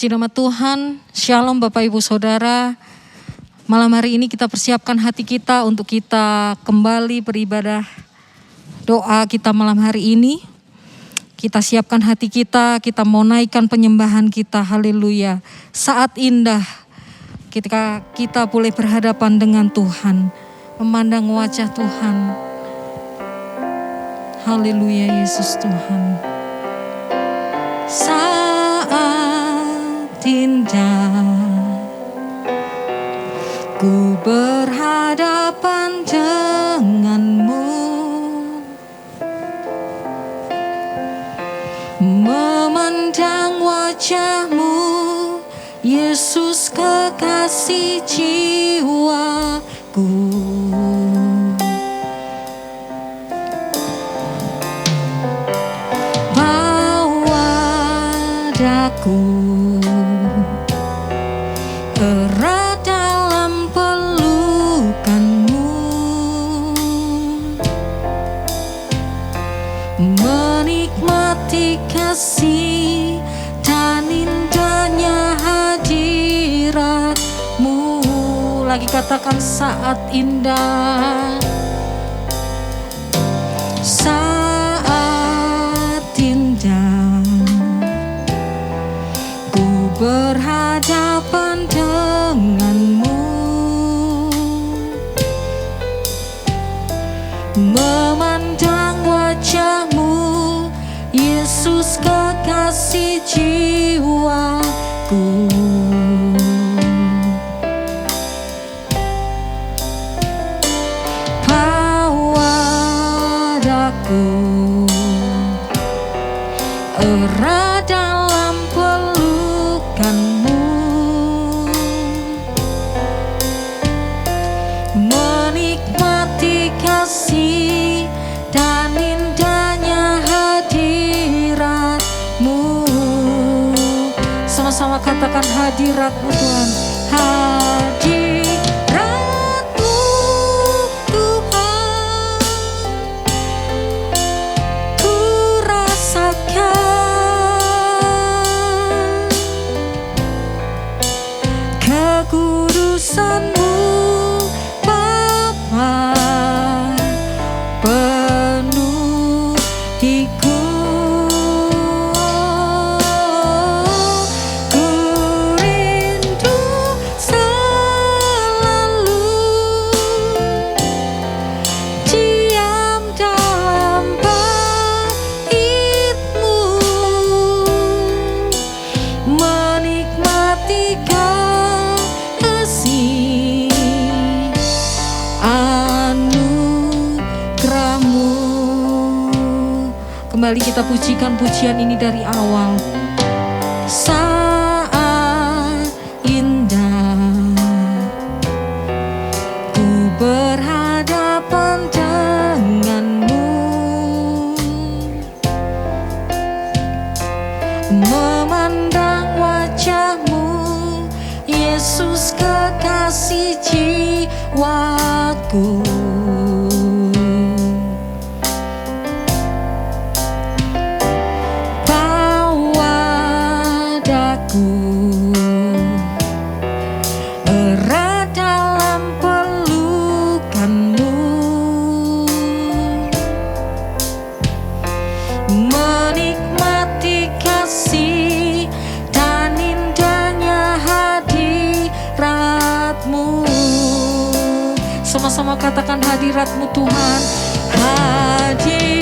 Puji nama Tuhan, Shalom Bapak Ibu Saudara. Malam hari ini kita persiapkan hati kita untuk kita kembali beribadah doa kita malam hari ini. Kita siapkan hati kita mau naikkan penyembahan kita, haleluya. Saat indah ketika kita boleh berhadapan dengan Tuhan, memandang wajah Tuhan. Haleluya Yesus Tuhan. Saat indah ku berhadapan denganmu, memandang wajahmu, Yesus kekasih jiwaku. Aku erat dalam pelukanmu, menikmati kasih dan indahnya hadiratmu. Lagi katakan saat indah, saat indah berhadapan denganmu, memandang wajahmu, Yesus kekasih jiwaku. Bawa aku erat dalam menikmati kasih dan indahnya hadiratmu. Sama-sama katakan hadiratmu Tuhan. Hadiratmu Tuhan, ku rasakan kekudusanmu penuh hiku. Ku rindu selalu diam dalam bait-Mu, menikmati kasih anugerah-Mu. Kembali kita pujikan pujian ini dari awal. Saat indah ku berhadapan denganmu, memandang wajahmu, Yesus kekasih jiwaku. Erat dalam pelukanmu, menikmati kasih dan indahnya hadirat-Mu. Sama-sama katakan hadirat-Mu Tuhan. Hadirat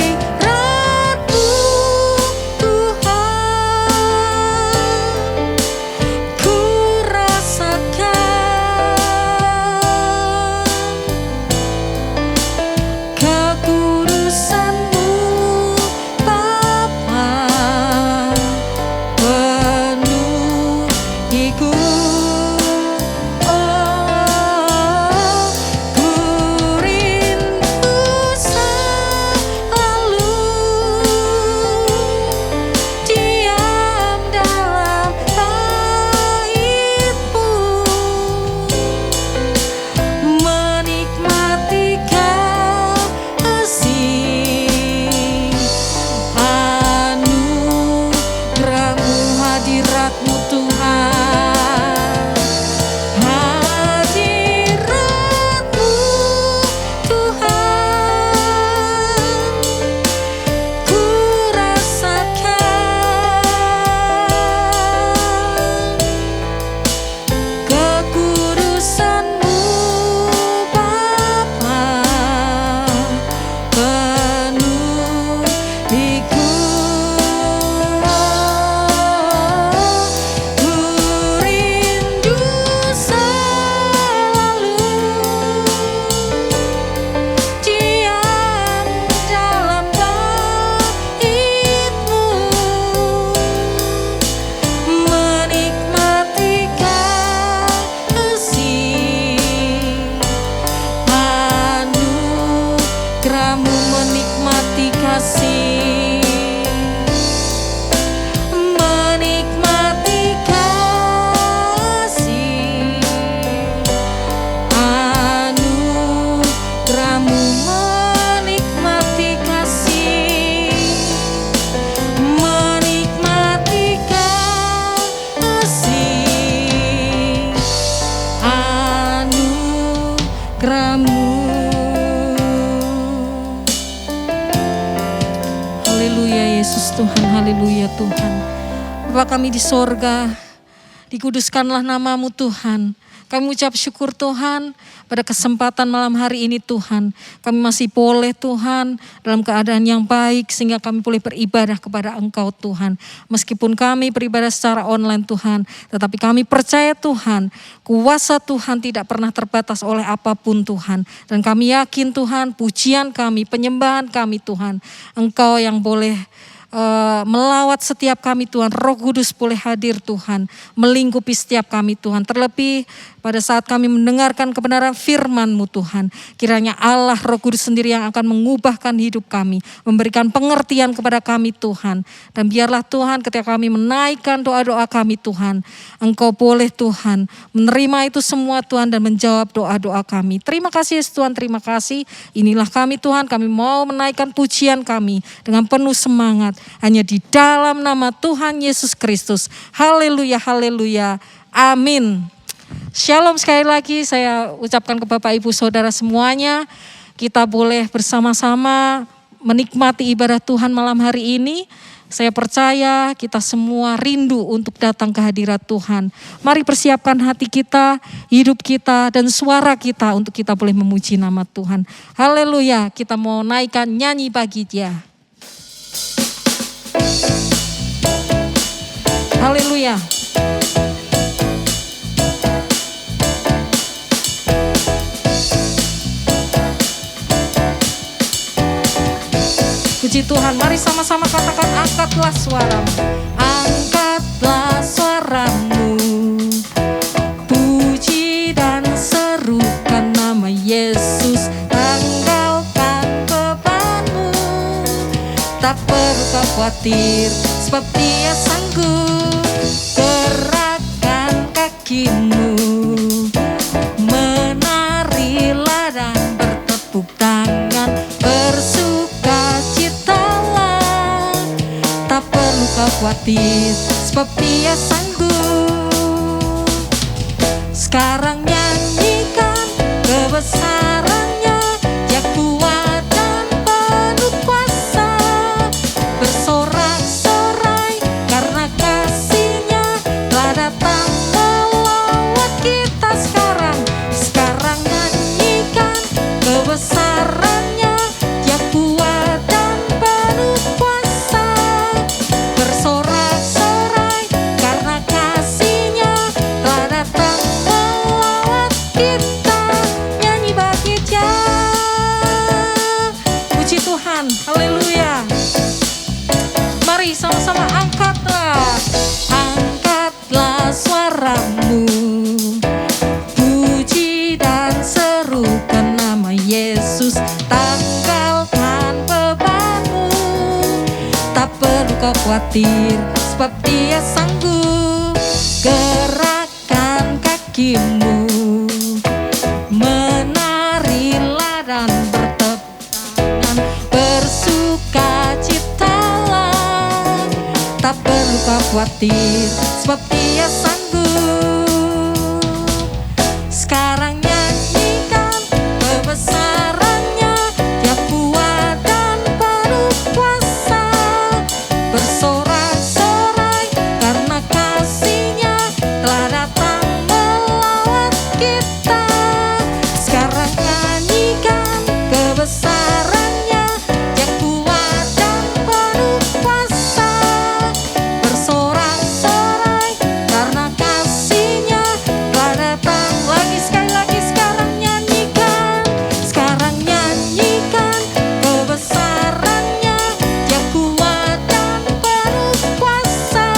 Yesus Tuhan. Haleluya Tuhan. Bapa kami di sorga, dikuduskanlah namamu Tuhan. Kami ucap syukur Tuhan pada kesempatan malam hari ini Tuhan. Kami masih boleh Tuhan dalam keadaan yang baik sehingga kami boleh beribadah kepada Engkau Tuhan. Meskipun kami beribadah secara online Tuhan, tetapi kami percaya Tuhan, kuasa Tuhan tidak pernah terbatas oleh apapun Tuhan. Dan kami yakin Tuhan, pujian kami, penyembahan kami Tuhan, Engkau yang boleh melawat setiap kami Tuhan. Roh Kudus boleh hadir Tuhan, melingkupi setiap kami Tuhan. Terlebih pada saat kami mendengarkan kebenaran firman-Mu Tuhan, kiranya Allah Roh Kudus sendiri yang akan mengubahkan hidup kami, memberikan pengertian kepada kami Tuhan. Dan biarlah Tuhan ketika kami menaikkan doa-doa kami Tuhan, Engkau boleh Tuhan menerima itu semua Tuhan dan menjawab doa-doa kami. Terima kasih Yesus Tuhan, terima kasih. Inilah kami Tuhan, kami mau menaikkan pujian kami dengan penuh semangat. Hanya di dalam nama Tuhan Yesus Kristus. Haleluya, haleluya. Amin. Shalom sekali lagi saya ucapkan ke Bapak Ibu Saudara semuanya. Kita boleh bersama-sama menikmati ibadah Tuhan malam hari ini. Saya percaya kita semua rindu untuk datang ke hadirat Tuhan. Mari persiapkan hati kita, hidup kita, dan suara kita untuk kita boleh memuji nama Tuhan. Haleluya, kita mau naikkan nyanyi bagi Dia. Haleluya. Puji Tuhan, mari sama-sama katakan, angkatlah suaramu. Angkatlah suaramu, puji dan serukan nama Yesus. Tanggalkan bebanmu, tak perlu kau khawatir, sebab Dia sanggup. Gerakkan kakimu, menarilah dan bertepuk tangan, bersukacitalah, tak perlu kau khawatir, sebab Dia sanggup. Sekarang nyanyikan kebesarannya, Dia kuat dan penuh kuasa. Bersorak-sorai karena kasih-Nya telah datang melawat kita sekarang. Sekarang nyanyikan kebesarannya, Dia kuat dan penuh kuasa. Bersorak-sorai karena kasih-Nya telah datang melawat kita. Nyanyi bagi Dia. Puji Tuhan, haleluya. Mari sama-sama angkatlah, angkatlah suaramu, puji dan serukan nama Yesus. Tanggalkan bebanmu, tak perlu kau khawatir, sebab Dia sanggup. Gerakkan kakimu, menarilah dan bertepuk tangan, bersukacitalah, tak perlu kau khawatir, sebab Dia sanggup. Sekarang nyanyikan kebesarannya, Dia kuat dan penuh kuasa. Bersorak-sorai karena kasih-Nya telah datang melawat kita. Sekarang nyanyikan kebesarannya, Dia kuat dan penuh kuasa. Bersorak-sorai karena kasih-Nya telah datang. Lagi sekali lagi, sekarang nyanyikan, sekarang nyanyikan kebesarannya, Dia kuat dan penuh kuasa.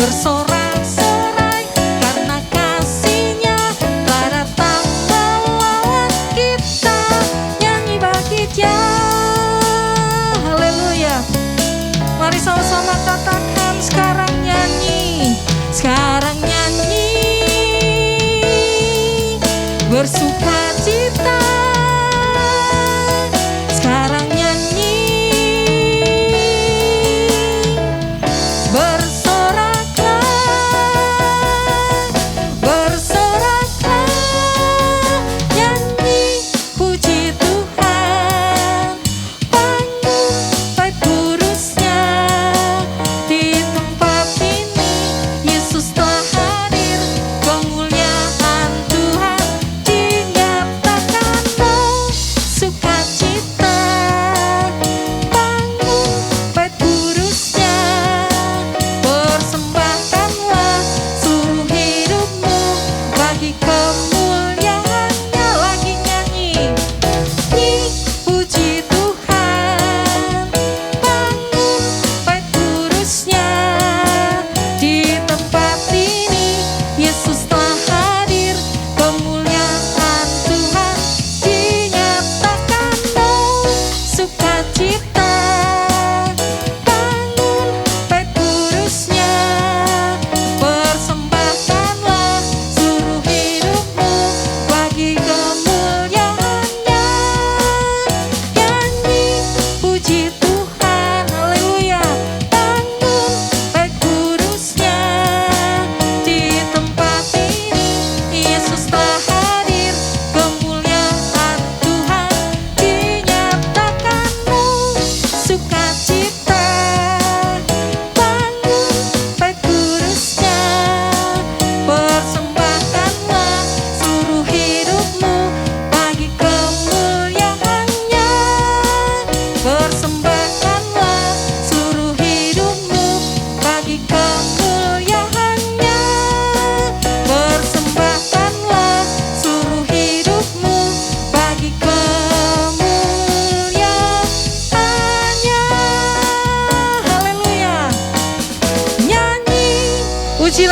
Bersorak-sorai karena kasih-Nya telah datang melawat kita. Nyanyi bagi Dia. Haleluya. Mari sama-sama katakan, sekarang nyanyi, sekarang nyanyi, bersukacita. Sekarang nyanyi, bersoraklah, bersoraklah, nyanyi puji Tuhan, bangun baik kudusnya.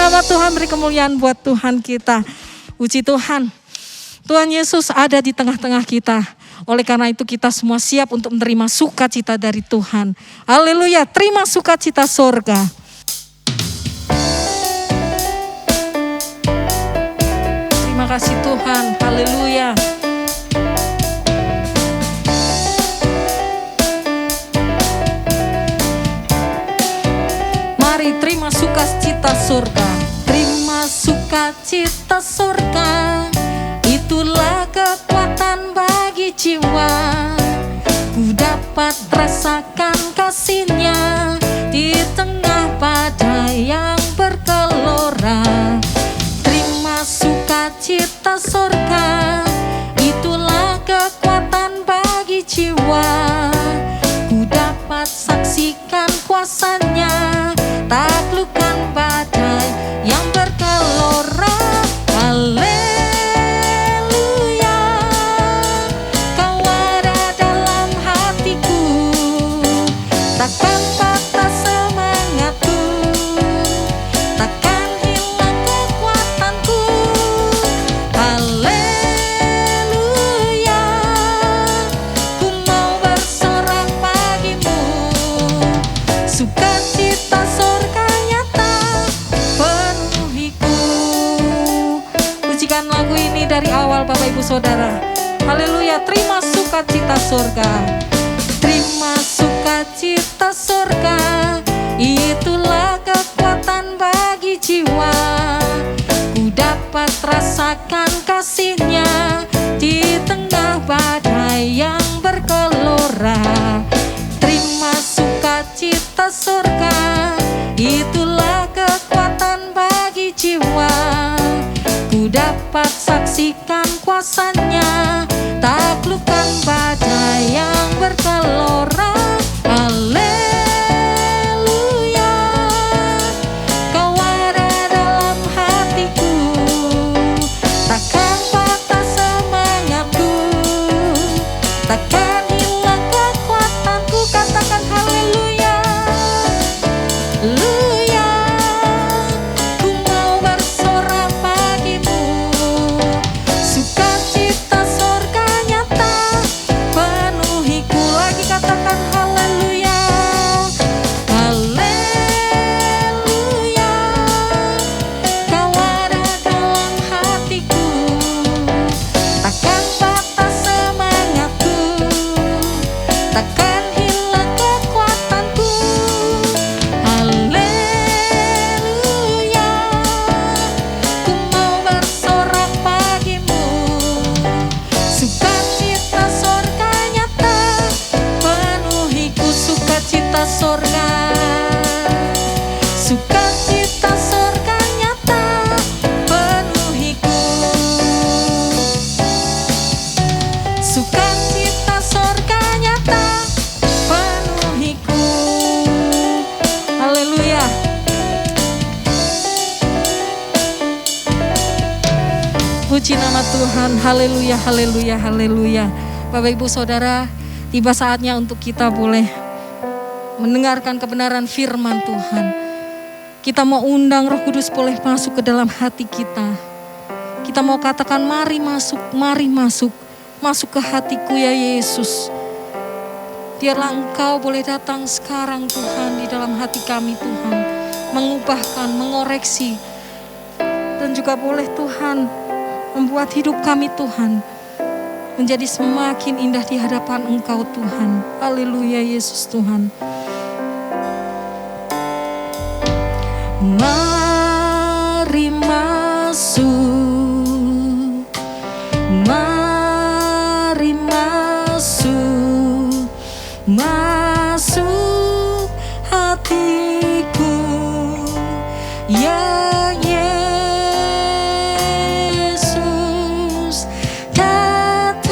nama Tuhan, beri kemuliaan buat Tuhan kita. Puji Tuhan. Tuhan Yesus ada di tengah-tengah kita. Oleh karena itu kita semua siap untuk menerima sukacita dari Tuhan. Haleluya, terima sukacita sorga. Terima kasih Tuhan, haleluya. Mari terima sukacita surga. Terima sukacita surga. Itulah kekuatan bagi jiwa. Ku dapat rasakan kasih-Nya di tengah badai yang bergelora. Terima sukacita surga. Itulah kekuatan bagi jiwa. Ku dapat saksikan kuasa-Nya, taklukkan badai yang bergelora. Haleluya, Kau ada dalam hatiku, takkan patah semangatku, takkan hilang kekuatanku. Haleluya, ku mau bersorak bagimu, sukacita surga nyata penuhiku. Pujikan lagu ini dari awal Bapak Ibu Saudara. Haleluya, terima sukacita surga. Terima sukacita surga. Itulah kekuatan bagi jiwa. Ku dapat rasakan kasih-Nya di tengah badai yang bergelora. Terima sukacita surga. Itulah kekuatan bagi jiwa. Ku dapat saksikan kuasa-Nya, taklukkan badai yang bergelora. Haleluya, Kau ada dalam hatiku, takkan patah semangatku, takkan hilang kekuatanku. Katakan haleluya, haleluya, ku mau bersorak bagimu, sukacita surga nyata penuhiku. Lagi katakan haleluya, haleluya, Kau ada dalam hatiku, takkan patah semangatku, takkan hilang kekuatanku. Haleluya, ku mau bersorak bagimu, sukacita surga nyata penuhiku. Sukacita surga, sukacita surga nyata penuhiku, sukacita surga nyata penuhiku. Haleluya. Puji nama Tuhan, haleluya, haleluya, haleluya. Bapak Ibu Saudara, tiba saatnya untuk kita boleh mendengarkan kebenaran firman Tuhan. Kita mau undang Roh Kudus boleh masuk ke dalam hati kita. Kita mau katakan mari masuk, mari masuk. Masuk ke hatiku ya Yesus. Biarlah Engkau boleh datang sekarang Tuhan di dalam hati kami Tuhan. Mengubahkan, mengoreksi. Dan juga boleh Tuhan membuat hidup kami Tuhan menjadi semakin indah di hadapan Engkau Tuhan. Haleluya Yesus Tuhan. Mari masuk, mari masuk, masuk hatiku ya Yesus. Datang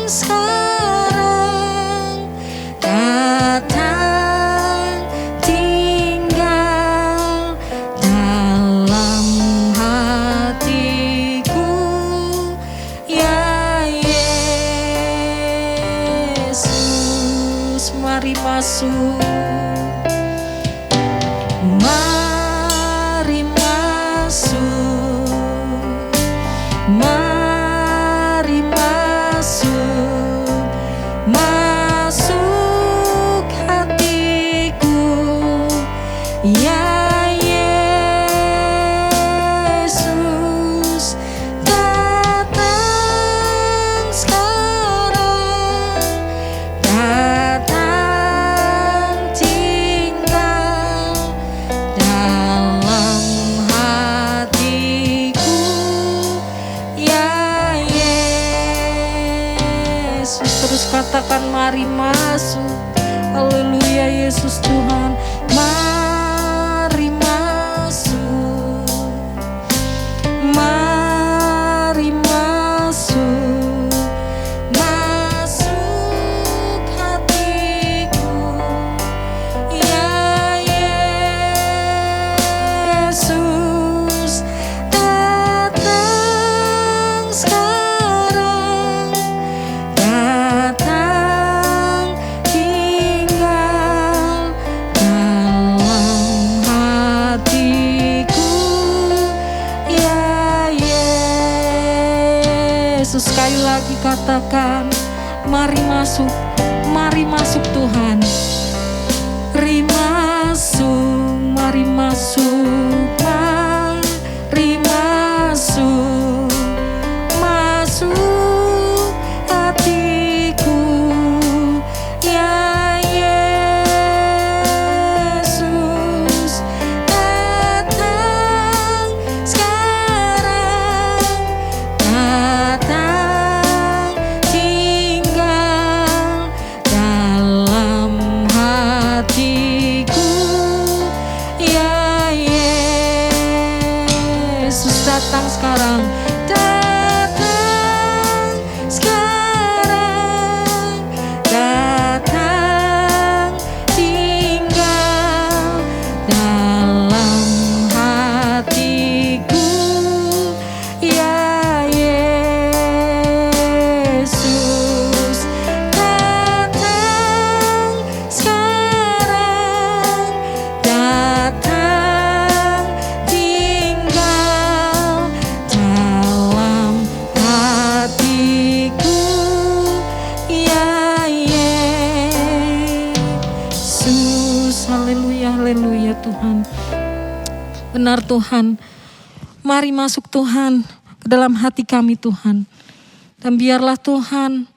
sekarang, datang tinggal dalam hatiku ya Yesus. Mari masuk, mari Yesus. Terus katakan mari masuk. Haleluya Yesus Tuhan. Mari masuk. Mari masuk. Masuk hatiku. Ya Yesus, datang sekarang. Datang tinggal dalam hatiku. Ya Yesus, sekali lagi katakan, mari masuk Tuhan. Mari masuk, mari masuk, mari masuk, masuk hatiku. Ya Yesus, datang sekarang. Datang tinggal dalam hatiku. Ya Yesus, datang sekarang. Datang sekarang. Datang tinggal dalam hatiku. Ya Yesus, datang sekarang. Datang tinggal dalam hatiku. Ya Yesus. Haleluya, haleluya Tuhan. Benar Tuhan. Mari masuk Tuhan ke dalam hati kami Tuhan. Dan biarlah Tuhan,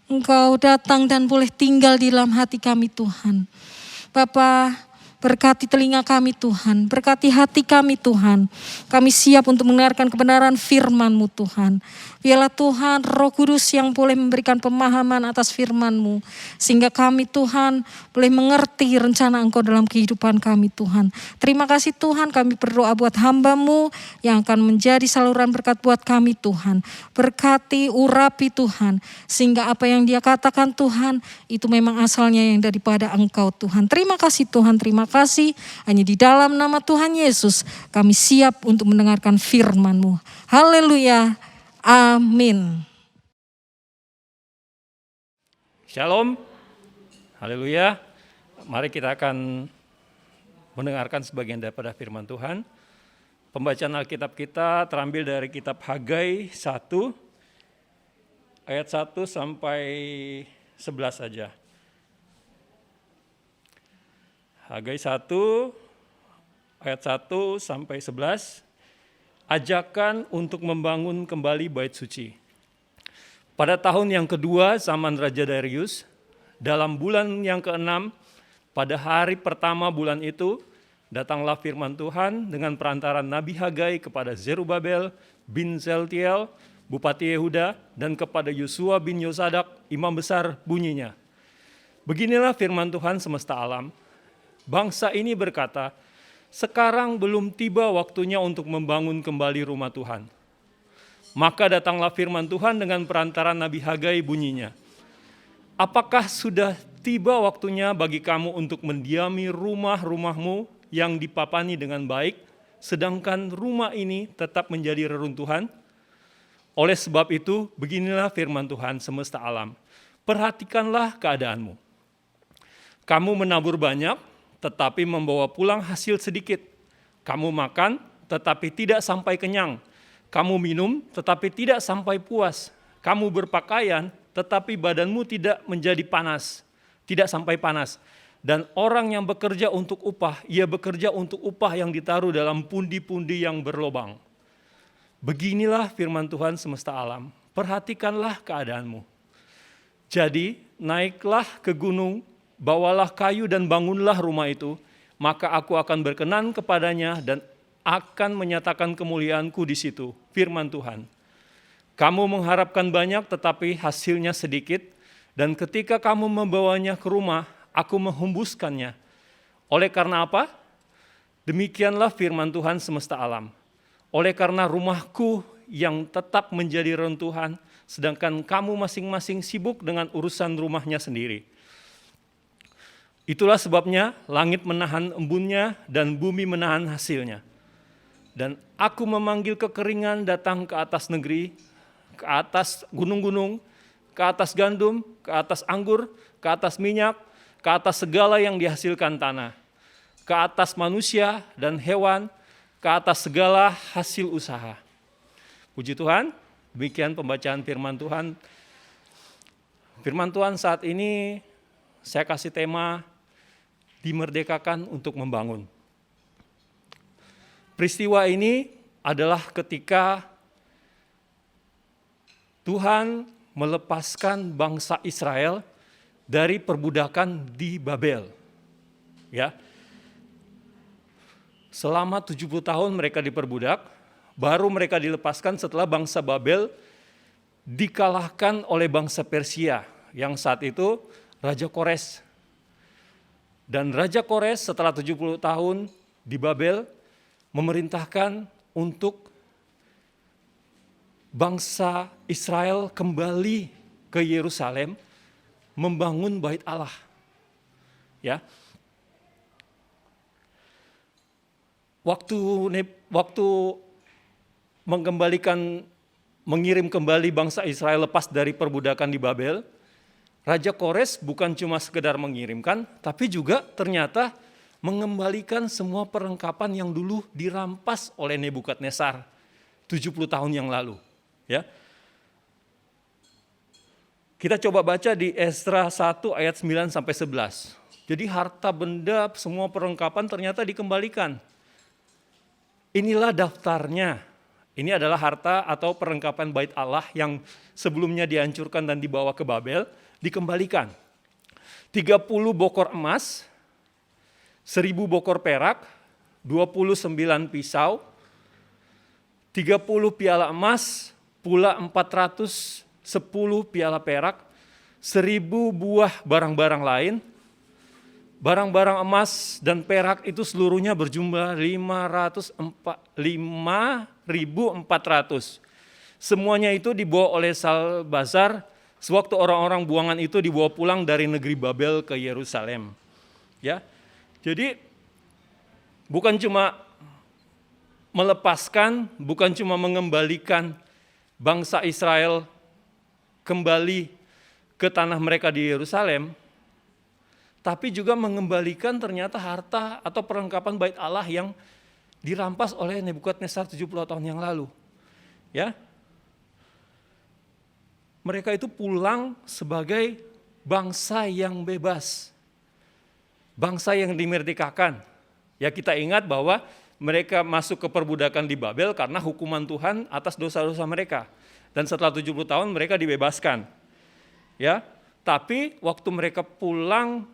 Engkau datang dan boleh tinggal di dalam hati kami Tuhan. Bapa, berkati telinga kami Tuhan, berkati hati kami Tuhan. Kami siap untuk mendengarkan kebenaran firman-Mu Tuhan. Biarlah Tuhan Roh Kudus yang boleh memberikan pemahaman atas firman-Mu. Sehingga kami Tuhan boleh mengerti rencana Engkau dalam kehidupan kami Tuhan. Terima kasih Tuhan, kami berdoa buat hamba-Mu yang akan menjadi saluran berkat buat kami Tuhan. Berkati, urapi Tuhan. Sehingga apa yang Dia katakan Tuhan, itu memang asalnya yang daripada Engkau Tuhan. Terima kasih Tuhan, terima kasih. Hanya di dalam nama Tuhan Yesus kami siap untuk mendengarkan firman-Mu. Haleluya. Amin. Shalom, haleluya. Mari kita akan mendengarkan sebagian daripada firman Tuhan. Pembacaan Alkitab kita terambil dari kitab Hagai 1, ayat 1 sampai 11 saja. Hagai 1, ayat 1 sampai 11. Ajakan untuk membangun kembali bait suci. Pada tahun yang kedua zaman Raja Darius, dalam bulan yang ke-6, pada hari pertama bulan itu, datanglah firman Tuhan dengan perantaran Nabi Hagai kepada Zerubabel bin Zeltiel, Bupati Yehuda, dan kepada Yosua bin Yosadak, imam besar bunyinya. Beginilah firman Tuhan semesta alam. Bangsa ini berkata, sekarang belum tiba waktunya untuk membangun kembali rumah Tuhan. Maka datanglah firman Tuhan dengan perantaran Nabi Hagai bunyinya. Apakah sudah tiba waktunya bagi kamu untuk mendiami rumah-rumahmu yang dipapani dengan baik, sedangkan rumah ini tetap menjadi reruntuhan? Oleh sebab itu, beginilah firman Tuhan semesta alam. Perhatikanlah keadaanmu. Kamu menabur banyak, tetapi membawa pulang hasil sedikit. Kamu makan, tetapi tidak sampai kenyang. Kamu minum, tetapi tidak sampai puas. Kamu berpakaian, tetapi badanmu tidak menjadi panas. Tidak sampai panas. Dan orang yang bekerja untuk upah, ia bekerja untuk upah yang ditaruh dalam pundi-pundi yang berlobang. Beginilah firman Tuhan semesta alam. Perhatikanlah keadaanmu. Jadi, naiklah ke gunung, bawalah kayu dan bangunlah rumah itu, maka aku akan berkenan kepadanya dan akan menyatakan kemuliaanku di situ, firman Tuhan. Kamu mengharapkan banyak tetapi hasilnya sedikit, dan ketika kamu membawanya ke rumah, aku menghembuskannya. Oleh karena apa? Demikianlah firman Tuhan semesta alam. Oleh karena rumahku yang tetap menjadi reruntuhan, sedangkan kamu masing-masing sibuk dengan urusan rumahnya sendiri. Itulah sebabnya langit menahan embunnya dan bumi menahan hasilnya. Dan aku memanggil kekeringan datang ke atas negeri, ke atas gunung-gunung, ke atas gandum, ke atas anggur, ke atas minyak, ke atas segala yang dihasilkan tanah, ke atas manusia dan hewan, ke atas segala hasil usaha. Puji Tuhan, demikian pembacaan firman Tuhan. Firman Tuhan saat ini saya kasih tema dimerdekakan untuk membangun. Peristiwa ini adalah ketika Tuhan melepaskan bangsa Israel dari perbudakan di Babel. Ya. Selama 70 tahun mereka diperbudak, baru mereka dilepaskan setelah bangsa Babel dikalahkan oleh bangsa Persia yang saat itu Raja Kores. Dan Raja Kores setelah 70 tahun di Babel memerintahkan untuk bangsa Israel kembali ke Yerusalem membangun bait Allah. Ya. Waktu mengirim kembali bangsa Israel lepas dari perbudakan di Babel, Raja Kores bukan cuma sekedar mengirimkan, tapi juga ternyata mengembalikan semua perlengkapan yang dulu dirampas oleh Nebukadnezar 70 tahun yang lalu. Ya. Kita coba baca di Esra 1 ayat 9 sampai 11. Jadi harta benda semua perlengkapan ternyata dikembalikan. Inilah daftarnya. Ini adalah harta atau perlengkapan bait Allah yang sebelumnya dihancurkan dan dibawa ke Babel, dikembalikan. 30 bokor emas, 1000 bokor perak, 29 pisau, 30 piala emas, pula 410 piala perak, 1000 buah barang-barang lain. Barang-barang emas dan perak itu seluruhnya berjumlah 5.400. Semuanya itu dibawa oleh Salbazar sewaktu orang-orang buangan itu dibawa pulang dari negeri Babel ke Yerusalem. Ya. Jadi bukan cuma melepaskan, bukan cuma mengembalikan bangsa Israel kembali ke tanah mereka di Yerusalem, tapi juga mengembalikan ternyata harta atau perlengkapan bait Allah yang dirampas oleh Nebukadnezar 70 tahun yang lalu. Ya. Mereka itu pulang sebagai bangsa yang bebas. Bangsa yang dimerdekakan. Ya, kita ingat bahwa mereka masuk ke perbudakan di Babel karena hukuman Tuhan atas dosa-dosa mereka. Dan setelah 70 tahun mereka dibebaskan. Ya, tapi waktu mereka pulang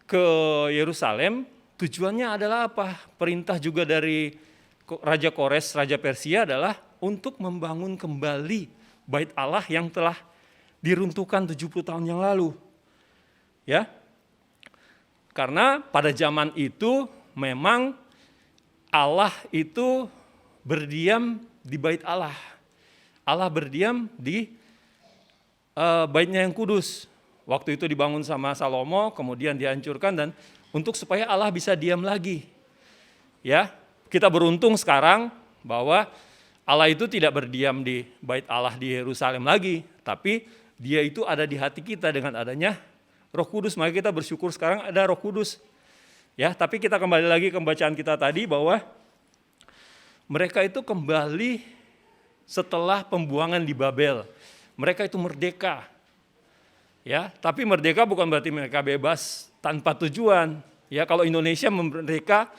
ke Yerusalem, tujuannya adalah apa? Perintah juga dari Raja Kores, Raja Persia adalah untuk membangun kembali bait Allah yang telah diruntuhkan 70 tahun yang lalu. Ya. Karena pada zaman itu memang Allah itu berdiam di bait Allah. Allah berdiam di baitnya yang kudus. Waktu itu dibangun sama Salomo, kemudian dihancurkan dan untuk supaya Allah bisa diam lagi. Ya, kita beruntung sekarang bahwa Allah itu tidak berdiam di bait Allah di Yerusalem lagi, tapi Dia itu ada di hati kita dengan adanya Roh Kudus. Maka kita bersyukur sekarang ada Roh Kudus. Ya, tapi kita kembali lagi ke bacaan kita tadi bahwa mereka itu kembali setelah pembuangan di Babel. Mereka itu merdeka. Ya, tapi merdeka bukan berarti mereka bebas tanpa tujuan. Ya, kalau Indonesia merdeka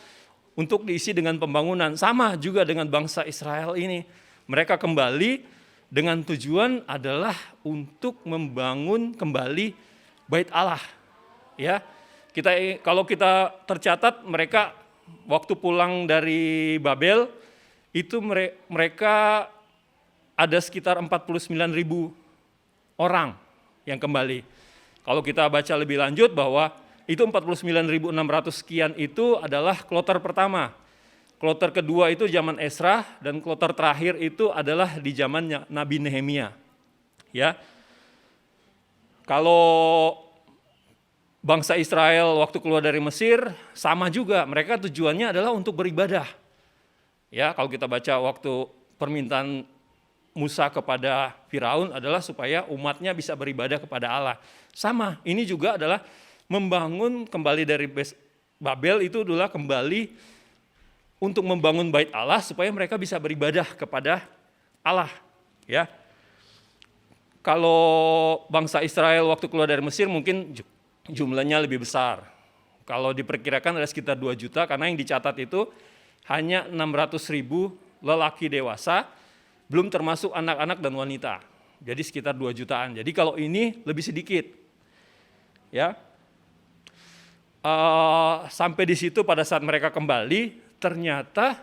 untuk diisi dengan pembangunan, sama juga dengan bangsa Israel ini. Mereka kembali dengan tujuan adalah untuk membangun kembali bait Allah. Ya, kalau kita tercatat mereka waktu pulang dari Babel itu mereka ada sekitar 49.000 orang yang kembali. Kalau kita baca lebih lanjut bahwa itu 49.600 sekian itu adalah kloter pertama. Kloter kedua itu zaman Esra dan kloter terakhir itu adalah di zaman Nabi Nehemia. Ya. Kalau bangsa Israel waktu keluar dari Mesir sama juga, mereka tujuannya adalah untuk beribadah. Ya, kalau kita baca waktu permintaan Musa kepada Firaun adalah supaya umatnya bisa beribadah kepada Allah. Sama, ini juga adalah membangun kembali dari Babel itu adalah kembali untuk membangun bait Allah supaya mereka bisa beribadah kepada Allah. Ya, kalau bangsa Israel waktu keluar dari Mesir mungkin jumlahnya lebih besar. Kalau diperkirakan ada sekitar 2 juta karena yang dicatat itu hanya 600.000 lelaki dewasa, belum termasuk anak-anak dan wanita. Jadi sekitar 2 jutaan. Jadi kalau ini lebih sedikit. Ya. Sampai di situ pada saat mereka kembali, ternyata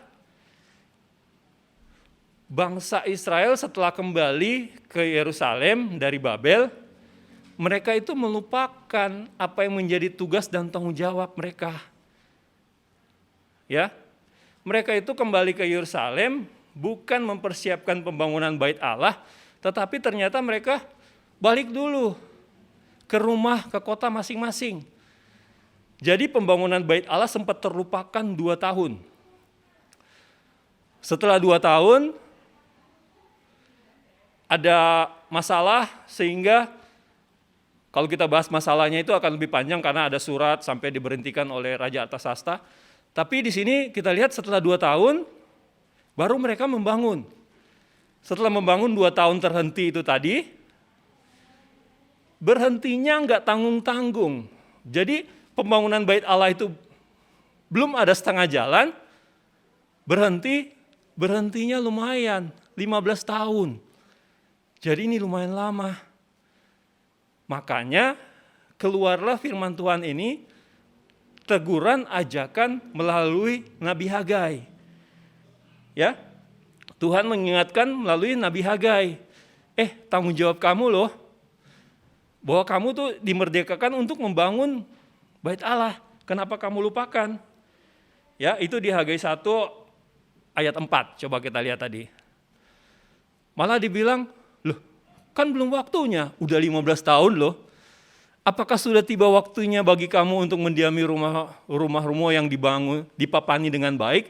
bangsa Israel setelah kembali ke Yerusalem dari Babel, mereka itu melupakan apa yang menjadi tugas dan tanggung jawab mereka. Ya. Mereka itu kembali ke Yerusalem bukan mempersiapkan pembangunan bait Allah, tetapi ternyata mereka balik dulu ke rumah, ke kota masing-masing. Jadi pembangunan bait Allah sempat terlupakan 2 tahun. Setelah 2 tahun, ada masalah sehingga kalau kita bahas masalahnya itu akan lebih panjang karena ada surat sampai diberhentikan oleh Raja Artasasta. Tapi di sini kita lihat setelah 2 tahun, baru mereka membangun. Setelah membangun 2 tahun terhenti itu tadi, berhentinya enggak tanggung-tanggung. Jadi pembangunan bait Allah itu belum ada setengah jalan, berhentinya lumayan, 15 tahun. Jadi ini lumayan lama. Makanya keluarlah firman Tuhan ini, teguran ajakan melalui Nabi Hagai. Ya, Tuhan mengingatkan melalui Nabi Hagai, tanggung jawab kamu loh, bahwa kamu tuh dimerdekakan untuk membangun bait Allah. Kenapa kamu lupakan? Ya, itu di Hagai 1 ayat 4, coba kita lihat tadi. Malah dibilang, loh kan belum waktunya, udah 15 tahun loh. Apakah sudah tiba waktunya bagi kamu untuk mendiami rumah-rumah yang dibangun, dipapani dengan baik,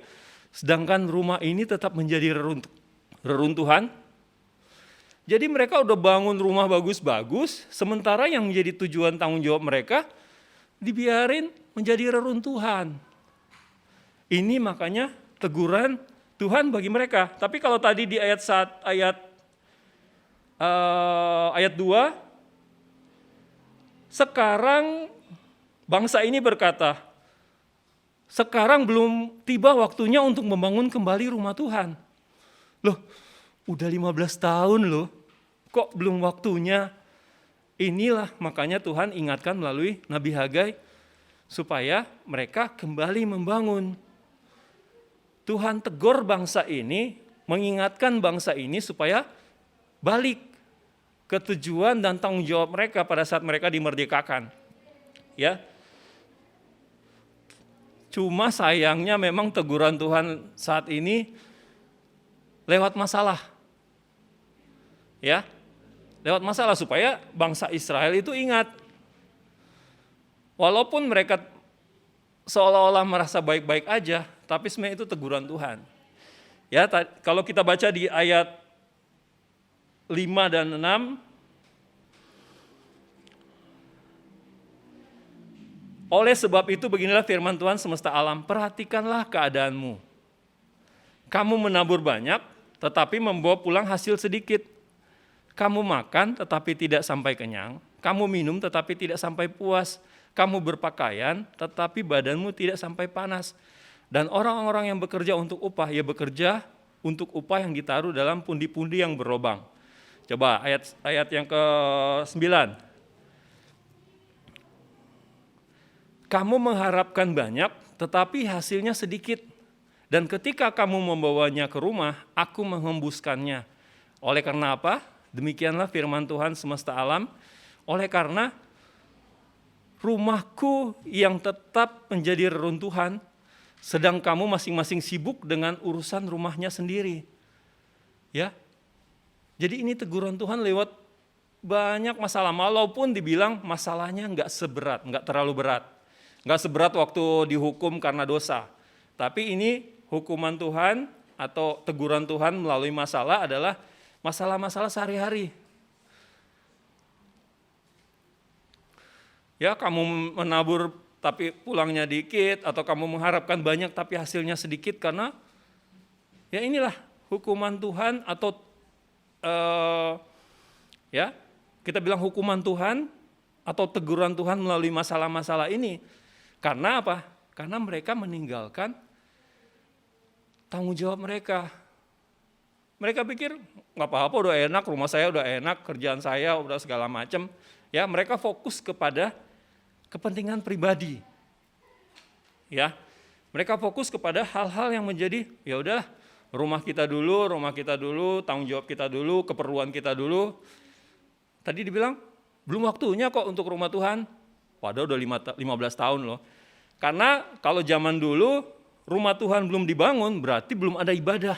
sedangkan rumah ini tetap menjadi reruntuhan? Jadi mereka udah bangun rumah bagus-bagus, sementara yang menjadi tujuan tanggung jawab mereka dibiarin menjadi reruntuhan. Ini makanya teguran Tuhan bagi mereka. Tapi kalau tadi di ayat 2, sekarang bangsa ini berkata, sekarang belum tiba waktunya untuk membangun kembali rumah Tuhan. Loh, udah 15 tahun loh, kok belum waktunya? Inilah makanya Tuhan ingatkan melalui Nabi Hagai, supaya mereka kembali membangun. Tuhan tegur bangsa ini, mengingatkan bangsa ini supaya balik ke tujuan dan tanggung jawab mereka pada saat mereka dimerdekakan. Ya. Cuma sayangnya memang teguran Tuhan saat ini lewat masalah. Ya. Lewat masalah supaya bangsa Israel itu ingat. Walaupun mereka seolah-olah merasa baik-baik aja, tapi sebenarnya itu teguran Tuhan. Ya, kalau kita baca di ayat 5 dan 6, oleh sebab itu beginilah firman Tuhan semesta alam, perhatikanlah keadaanmu. Kamu menabur banyak, tetapi membawa pulang hasil sedikit. Kamu makan, tetapi tidak sampai kenyang. Kamu minum, tetapi tidak sampai puas. Kamu berpakaian, tetapi badanmu tidak sampai panas. Dan orang-orang yang bekerja untuk upah, ya bekerja untuk upah yang ditaruh dalam pundi-pundi yang berlobang. Coba ayat yang ke-9. Kamu mengharapkan banyak, tetapi hasilnya sedikit. Dan ketika kamu membawanya ke rumah, aku menghembuskannya. Oleh karena apa? Demikianlah firman Tuhan semesta alam. Oleh karena rumahku yang tetap menjadi reruntuhan, sedang kamu masing-masing sibuk dengan urusan rumahnya sendiri. Ya. Jadi ini teguran Tuhan lewat banyak masalah, walaupun dibilang masalahnya enggak terlalu berat. Enggak seberat waktu dihukum karena dosa. Tapi ini hukuman Tuhan atau teguran Tuhan melalui masalah adalah masalah-masalah sehari-hari. Ya, kamu menabur tapi pulangnya dikit, atau kamu mengharapkan banyak tapi hasilnya sedikit, karena ya inilah hukuman Tuhan atau ya kita bilang hukuman Tuhan atau teguran Tuhan melalui masalah-masalah ini. Karena apa? Karena mereka meninggalkan tanggung jawab mereka. Mereka pikir nggak apa-apa, udah enak, rumah saya udah enak, kerjaan saya udah segala macam. Ya, mereka fokus kepada kepentingan pribadi. Ya. Mereka fokus kepada hal-hal yang menjadi ya udahlah, rumah kita dulu, tanggung jawab kita dulu, keperluan kita dulu. Tadi dibilang belum waktunya kok untuk rumah Tuhan. Padahal udah 15 tahun loh. Karena kalau zaman dulu rumah Tuhan belum dibangun, berarti belum ada ibadah.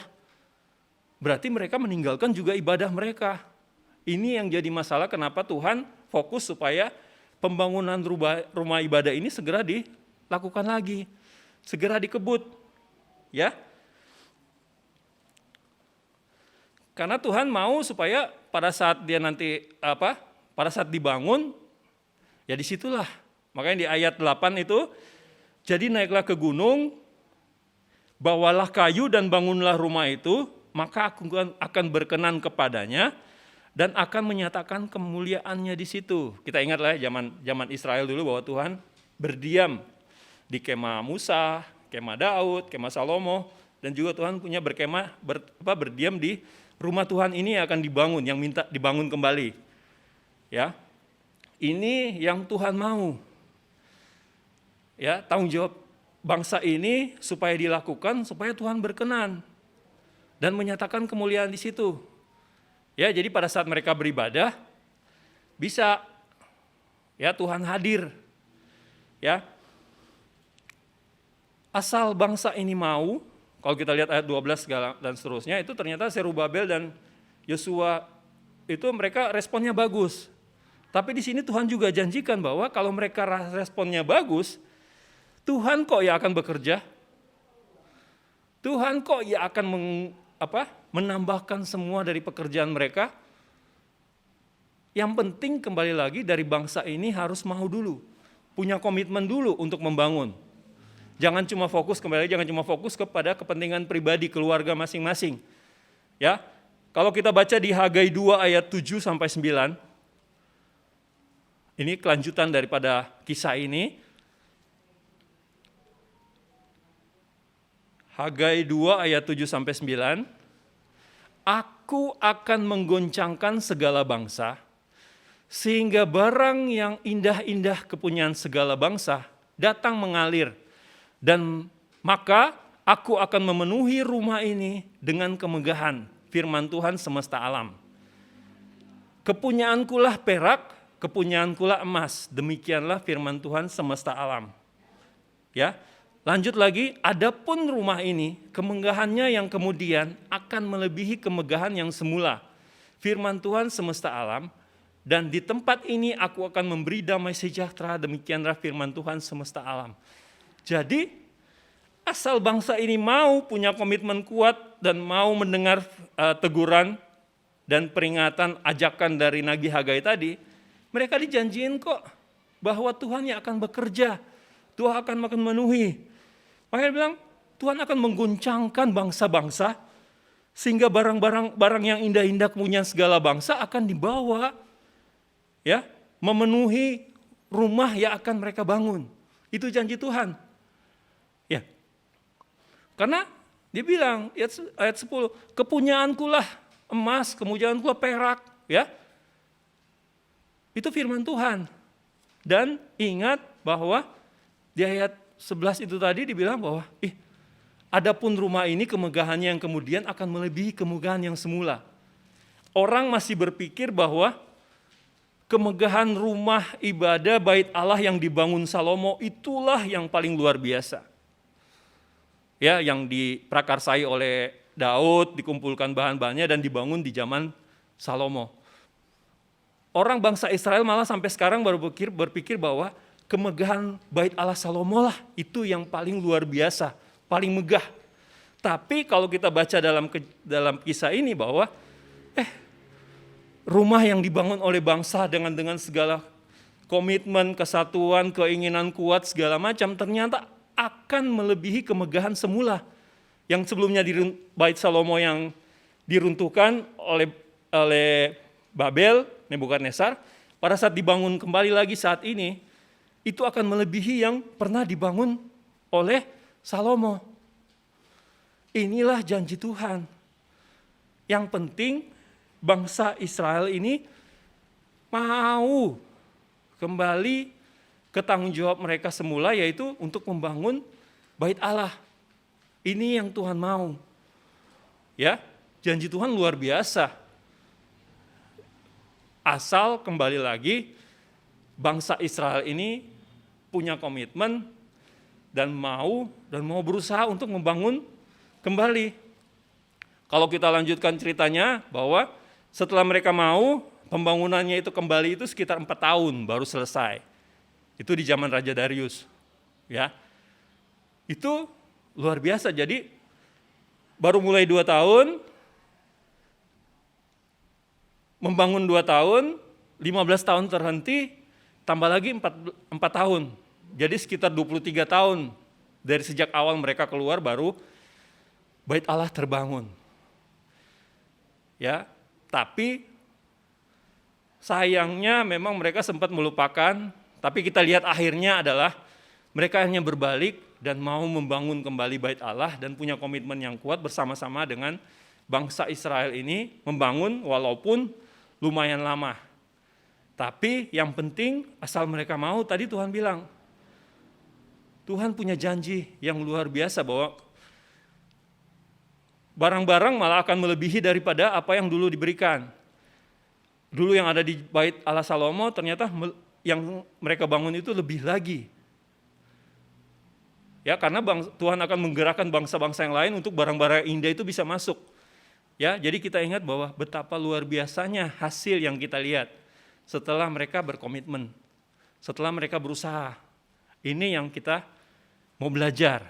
Berarti mereka meninggalkan juga ibadah mereka. Ini yang jadi masalah kenapa Tuhan fokus supaya pembangunan rumah ibadah ini segera dilakukan lagi, segera dikebut, ya. Karena Tuhan mau supaya pada saat dia nanti pada saat dibangun, ya disitulah. Makanya di ayat 8 itu, jadi naiklah ke gunung, bawalah kayu dan bangunlah rumah itu, maka aku akan berkenan kepadanya, dan akan menyatakan kemuliaannya di situ. Kita ingatlah ya zaman Israel dulu bahwa Tuhan berdiam di kemah Musa, kemah Daud, kemah Salomo, dan juga Tuhan punya berdiam di rumah Tuhan ini yang akan dibangun, yang minta dibangun kembali. Ya, ini yang Tuhan mau. Ya, tanggung jawab bangsa ini supaya dilakukan, supaya Tuhan berkenan dan menyatakan kemuliaan di situ. Ya, jadi pada saat mereka beribadah bisa ya Tuhan hadir. Ya. Asal bangsa ini mau, kalau kita lihat ayat 12 dan seterusnya, itu ternyata Zerubabel dan Yosua itu mereka responnya bagus. Tapi di sini Tuhan juga janjikan bahwa kalau mereka responnya bagus, Tuhan kok ya akan bekerja. Tuhan kok ya akan menambahkan semua dari pekerjaan mereka. Yang penting kembali lagi dari bangsa ini harus mau dulu, punya komitmen dulu untuk membangun. Jangan cuma fokus kepada kepentingan pribadi keluarga masing-masing. Ya. Kalau kita baca di Hagai 2 ayat 7 sampai 9. Ini kelanjutan daripada kisah ini. Hagai 2 ayat 7 sampai 9. Aku akan menggoncangkan segala bangsa, sehingga barang yang indah-indah kepunyaan segala bangsa datang mengalir, dan maka aku akan memenuhi rumah ini dengan kemegahan, firman Tuhan semesta alam. Kepunyaankulah perak, kepunyaankulah emas, demikianlah firman Tuhan semesta alam. Ya. Lanjut lagi, adapun rumah ini, kemegahannya yang kemudian akan melebihi kemegahan yang semula. Firman Tuhan semesta alam, dan di tempat ini aku akan memberi damai sejahtera, demikianlah firman Tuhan semesta alam. Jadi, asal bangsa ini mau punya komitmen kuat dan mau mendengar teguran dan peringatan ajakan dari Nabi Hagai tadi, mereka dijanjiin kok bahwa Tuhan yang akan bekerja, Tuhan akan memenuhi. Makanya bilang, Tuhan akan mengguncangkan bangsa-bangsa, sehingga barang yang indah-indah kepunyaan segala bangsa akan dibawa, ya, memenuhi rumah yang akan mereka bangun. Itu janji Tuhan. Ya. Karena dia bilang, ayat 10, kepunyaankulah emas, kepunyaankulah perak, ya. Itu firman Tuhan. Dan ingat bahwa di ayat 11 itu tadi dibilang bahwa adapun rumah ini kemegahannya yang kemudian akan melebihi kemegahan yang semula. orang masih berpikir bahwa kemegahan rumah ibadah bait Allah yang dibangun Salomo itulah yang paling luar biasa. Ya, yang diprakarsai oleh Daud, dikumpulkan bahan-bahannya dan dibangun di zaman Salomo. Orang bangsa Israel malah sampai sekarang baru berpikir bahwa kemegahan bait Allah Salomo lah itu yang paling luar biasa, paling megah. Tapi kalau kita baca dalam kisah ini bahwa rumah yang dibangun oleh bangsa dengan segala komitmen, kesatuan, keinginan kuat segala macam ternyata akan melebihi kemegahan semula. Yang sebelumnya bait Salomo yang diruntuhkan oleh Babel, Nebukadnezar, pada saat dibangun kembali lagi saat ini, itu akan melebihi yang pernah dibangun oleh Salomo. Inilah janji Tuhan. Yang penting bangsa Israel ini mau kembali ke tanggung jawab mereka semula, yaitu untuk membangun bait Allah. Ini yang Tuhan mau. Ya, janji Tuhan luar biasa. Asal kembali lagi bangsa Israel ini punya komitmen dan mau berusaha untuk membangun kembali. Kalau kita lanjutkan ceritanya bahwa setelah mereka mau, pembangunannya itu kembali itu sekitar 4 tahun baru selesai. Itu di zaman Raja Darius. Ya. Itu luar biasa. Jadi baru mulai 2 tahun, membangun 2 tahun, 15 tahun terhenti, tambah lagi 4 tahun. Jadi sekitar 23 tahun dari sejak awal mereka keluar baru bait Allah terbangun. Ya, tapi sayangnya memang mereka sempat melupakan, tapi kita lihat akhirnya adalah mereka hanya berbalik dan mau membangun kembali bait Allah dan punya komitmen yang kuat bersama-sama dengan bangsa Israel ini membangun walaupun lumayan lama. Tapi yang penting asal mereka mau, tadi Tuhan bilang, Tuhan punya janji yang luar biasa bahwa barang-barang malah akan melebihi daripada apa yang dulu diberikan. Dulu yang ada di bait Allah Salomo ternyata yang mereka bangun itu lebih lagi. Ya, karena Tuhan akan menggerakkan bangsa-bangsa yang lain untuk barang-barang indah itu bisa masuk. Ya, jadi kita ingat bahwa betapa luar biasanya hasil yang kita lihat setelah mereka berkomitmen, setelah mereka berusaha. Ini yang kita mau belajar.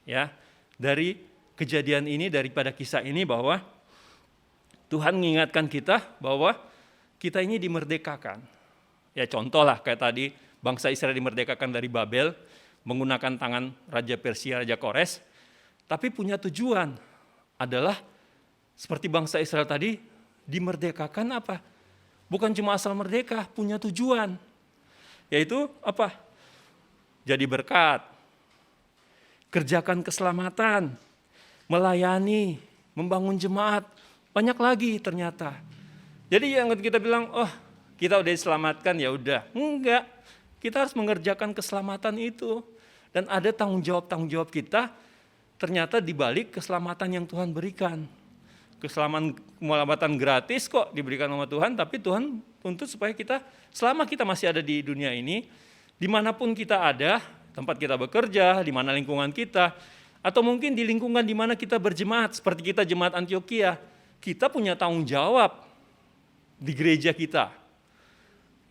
Ya, dari kejadian ini, daripada kisah ini, bahwa Tuhan mengingatkan kita bahwa kita ini dimerdekakan. Ya, contoh lah kayak tadi bangsa Israel dimerdekakan dari Babel menggunakan tangan Raja Persia, Raja Kores, tapi punya tujuan adalah seperti bangsa Israel tadi dimerdekakan apa? Bukan cuma asal merdeka, punya tujuan. Yaitu apa? Jadi berkat, kerjakan keselamatan, melayani, membangun jemaat, banyak lagi ternyata. Jadi yang kita bilang, oh kita udah diselamatkan ya udah. Enggak, kita harus mengerjakan keselamatan itu. Dan ada tanggung jawab kita ternyata di balik keselamatan yang Tuhan berikan. Keselamatan gratis kok diberikan sama Tuhan, tapi Tuhan tuntut supaya kita, selama kita masih ada di dunia ini, dimanapun kita ada, tempat kita bekerja, di mana lingkungan kita, atau mungkin di lingkungan di mana kita berjemaat, seperti kita jemaat Antioquia, kita punya tanggung jawab di gereja kita.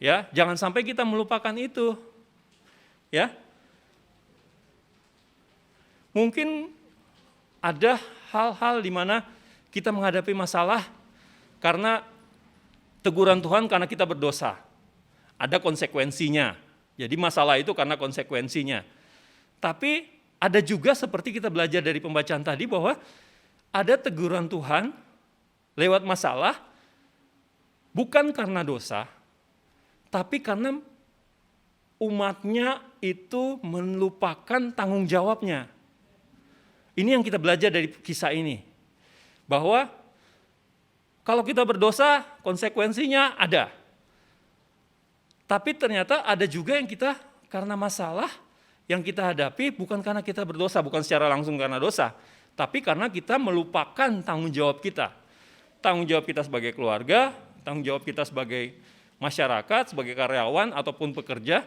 Ya, jangan sampai kita melupakan itu. Ya. Mungkin ada hal-hal di mana kita menghadapi masalah karena teguran Tuhan karena kita berdosa. Ada konsekuensinya. Jadi masalah itu karena konsekuensinya. Tapi ada juga seperti kita belajar dari pembacaan tadi bahwa ada teguran Tuhan lewat masalah bukan karena dosa, tapi karena umatnya itu melupakan tanggung jawabnya. Ini yang kita belajar dari kisah ini. Bahwa kalau kita berdosa, konsekuensinya ada. Tapi ternyata ada juga yang kita karena masalah yang kita hadapi bukan karena kita berdosa, bukan secara langsung karena dosa, tapi karena kita melupakan tanggung jawab kita. tanggung jawab kita sebagai keluarga, tanggung jawab kita sebagai masyarakat, sebagai karyawan ataupun pekerja.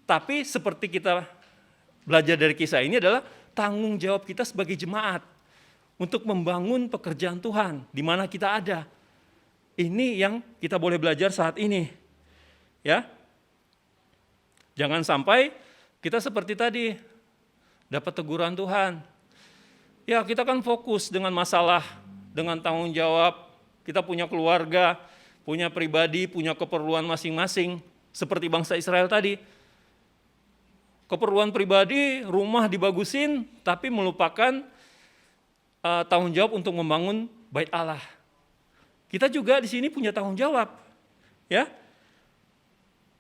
Tapi seperti kita belajar dari kisah ini adalah tanggung jawab kita sebagai jemaat untuk membangun pekerjaan Tuhan di mana kita ada. Ini yang kita boleh belajar saat ini. Ya. Jangan sampai kita seperti tadi dapat teguran Tuhan. Ya, kita kan fokus dengan masalah, dengan tanggung jawab. Kita punya keluarga, punya pribadi, punya keperluan masing-masing seperti bangsa Israel tadi. Keperluan pribadi, rumah dibagusin, tapi melupakan tanggung jawab untuk membangun bait Allah. Kita juga di sini punya tanggung jawab, ya.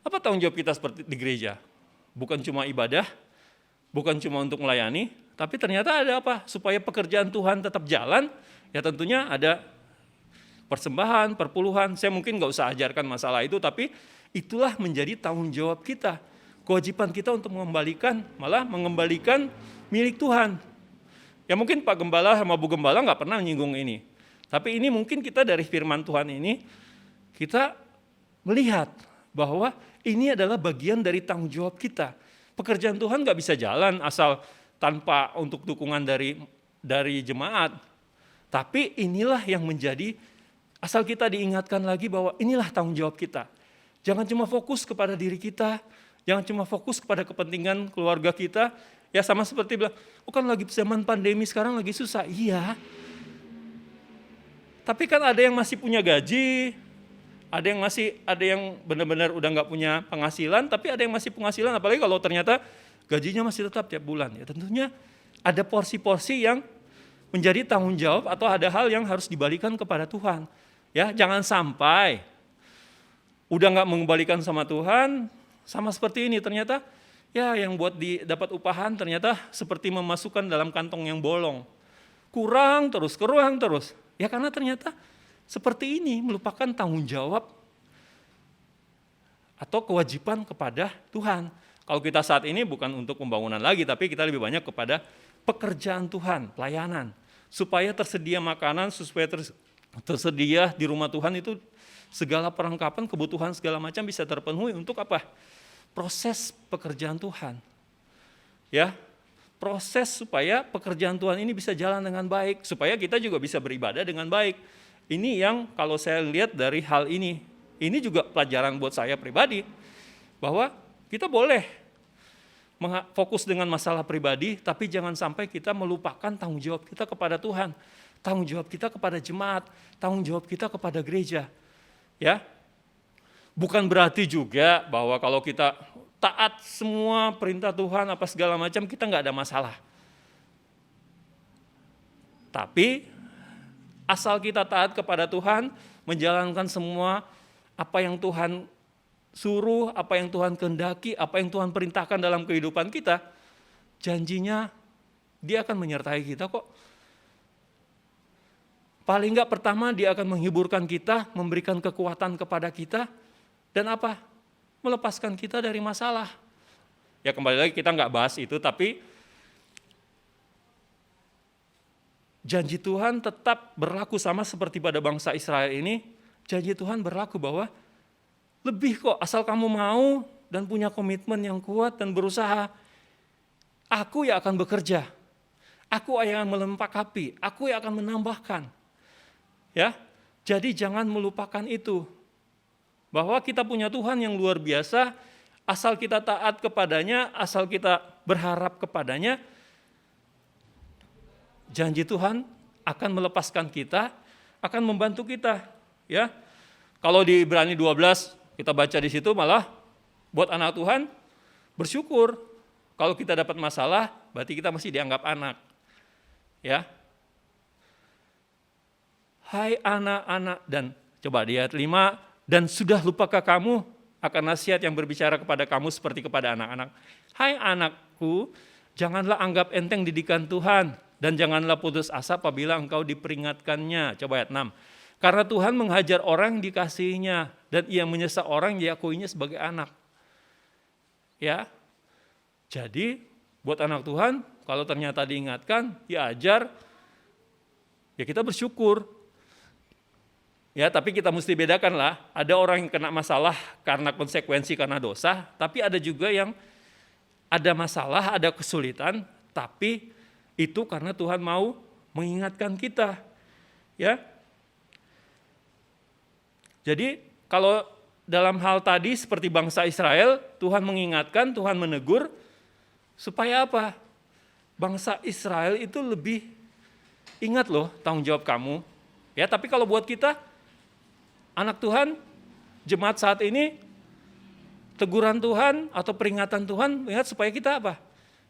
Apa tanggung jawab kita seperti di gereja? Bukan cuma ibadah, bukan cuma untuk melayani, tapi ternyata ada apa? Supaya pekerjaan Tuhan tetap jalan, ya tentunya ada persembahan, perpuluhan. Saya mungkin nggak usah ajarkan masalah itu, tapi itulah menjadi tanggung jawab kita. Kewajiban kita untuk mengembalikan milik Tuhan. Ya mungkin Pak Gembala sama Bu Gembala nggak pernah menyinggung ini. Tapi ini mungkin kita dari firman Tuhan ini, kita melihat bahwa ini adalah bagian dari tanggung jawab kita. Pekerjaan Tuhan nggak bisa jalan asal tanpa untuk dukungan dari jemaat. Tapi inilah yang menjadi, asal kita diingatkan lagi bahwa inilah tanggung jawab kita. Jangan cuma fokus kepada diri kita, jangan cuma fokus kepada kepentingan keluarga kita. Ya sama seperti bilang, oh kan lagi zaman pandemi sekarang lagi susah. Iya. Tapi kan ada yang masih punya gaji, ada yang benar-benar udah nggak punya penghasilan, tapi ada yang masih penghasilan. Apalagi kalau ternyata gajinya masih tetap tiap bulan. Ya tentunya ada porsi-porsi yang menjadi tanggung jawab atau ada hal yang harus dibalikan kepada Tuhan. Ya jangan sampai udah nggak mengembalikan sama Tuhan, sama seperti ini ternyata. Ya yang buat dapat upahan ternyata seperti memasukkan dalam kantong yang bolong. Kurang terus. Ya karena ternyata seperti ini melupakan tanggung jawab atau kewajiban kepada Tuhan. Kalau kita saat ini bukan untuk pembangunan lagi, tapi kita lebih banyak kepada pekerjaan Tuhan, pelayanan. Supaya tersedia makanan, supaya tersedia di rumah Tuhan itu segala perlengkapan, kebutuhan segala macam bisa terpenuhi untuk apa? Proses pekerjaan Tuhan. Ya, proses supaya pekerjaan Tuhan ini bisa jalan dengan baik, supaya kita juga bisa beribadah dengan baik. Ini yang kalau saya lihat dari hal ini juga pelajaran buat saya pribadi, bahwa kita boleh fokus dengan masalah pribadi, tapi jangan sampai kita melupakan tanggung jawab kita kepada Tuhan, tanggung jawab kita kepada jemaat, tanggung jawab kita kepada gereja. Ya, bukan berarti juga bahwa kalau kita taat semua perintah Tuhan apa segala macam kita nggak ada masalah. Tapi asal kita taat kepada Tuhan, menjalankan semua apa yang Tuhan suruh, apa yang Tuhan kehendaki, apa yang Tuhan perintahkan dalam kehidupan kita, janjinya Dia akan menyertai kita kok. Paling enggak pertama Dia akan menghiburkan kita, memberikan kekuatan kepada kita, dan apa? Melepaskan kita dari masalah. Ya kembali lagi kita nggak bahas itu, tapi janji Tuhan tetap berlaku sama seperti pada bangsa Israel ini. Janji Tuhan berlaku bahwa lebih kok asal kamu mau dan punya komitmen yang kuat dan berusaha. Aku yang akan bekerja. Aku yang akan melengkapi, aku yang akan menambahkan. Ya, jadi jangan melupakan itu. Bahwa kita punya Tuhan yang luar biasa, asal kita taat kepadanya, asal kita berharap kepadanya, janji Tuhan akan melepaskan kita, akan membantu kita. Ya, kalau di Ibrani 12 kita baca di situ malah buat anak Tuhan bersyukur. Kalau kita dapat masalah, berarti kita masih dianggap anak. Ya, hai anak-anak, dan coba di ayat 5, dan sudah lupakah kamu akan nasihat yang berbicara kepada kamu seperti kepada anak-anak. Hai anakku, janganlah anggap enteng didikan Tuhan, dan janganlah putus asa apabila engkau diperingatkannya. Coba ayat 6. Karena Tuhan menghajar orang yang dikasihinya, dan Ia menyesa orang yang diakuinya sebagai anak. Ya, jadi buat anak Tuhan, kalau ternyata diingatkan, diajar, ya kita bersyukur. Ya, tapi kita mesti bedakan lah, ada orang yang kena masalah karena konsekuensi karena dosa, tapi ada juga yang ada masalah, ada kesulitan, tapi itu karena Tuhan mau mengingatkan kita. Ya. Jadi kalau dalam hal tadi seperti bangsa Israel, Tuhan mengingatkan, Tuhan menegur, supaya apa? Bangsa Israel itu lebih ingat loh tanggung jawab kamu. Ya, tapi kalau buat kita, anak Tuhan, jemaat saat ini, teguran Tuhan atau peringatan Tuhan, lihat supaya kita apa?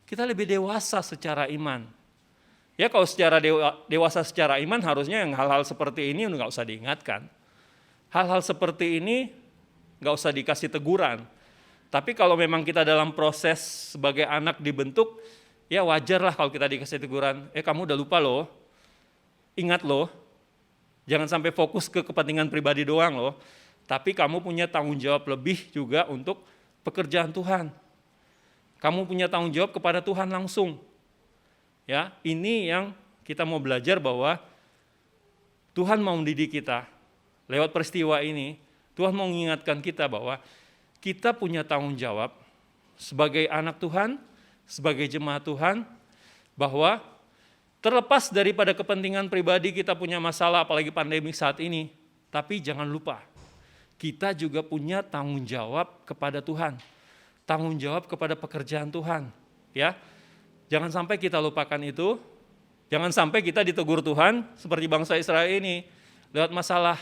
Kita lebih dewasa secara iman. Ya, kalau secara dewasa secara iman, harusnya yang hal-hal seperti ini nggak usah diingatkan. Hal-hal seperti ini nggak usah dikasih teguran. Tapi kalau memang kita dalam proses sebagai anak dibentuk, ya wajar lah kalau kita dikasih teguran, kamu udah lupa loh, ingat loh, jangan sampai fokus ke kepentingan pribadi doang loh, tapi kamu punya tanggung jawab lebih juga untuk pekerjaan Tuhan. Kamu punya tanggung jawab kepada Tuhan langsung. Ya, ini yang kita mau belajar bahwa Tuhan mau mendidik kita. Lewat peristiwa ini, Tuhan mau mengingatkan kita bahwa kita punya tanggung jawab sebagai anak Tuhan, sebagai jemaat Tuhan, bahwa terlepas daripada kepentingan pribadi kita punya masalah, apalagi pandemi saat ini, tapi jangan lupa, kita juga punya tanggung jawab kepada Tuhan, tanggung jawab kepada pekerjaan Tuhan. Ya, jangan sampai kita lupakan itu, jangan sampai kita ditegur Tuhan seperti bangsa Israel ini, lewat masalah.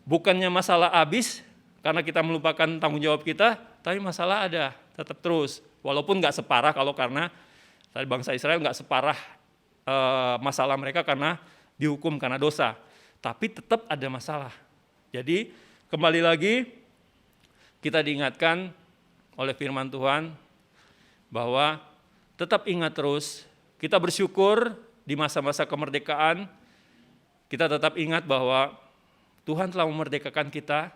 Bukannya masalah habis, karena kita melupakan tanggung jawab kita, tapi masalah ada, tetap terus. Walaupun nggak separah kalau karena tadi bangsa Israel nggak separah masalah mereka karena dihukum karena dosa, tapi tetap ada masalah. Jadi kembali lagi kita diingatkan oleh firman Tuhan bahwa tetap ingat terus, kita bersyukur di masa-masa kemerdekaan, kita tetap ingat bahwa Tuhan telah memerdekakan kita,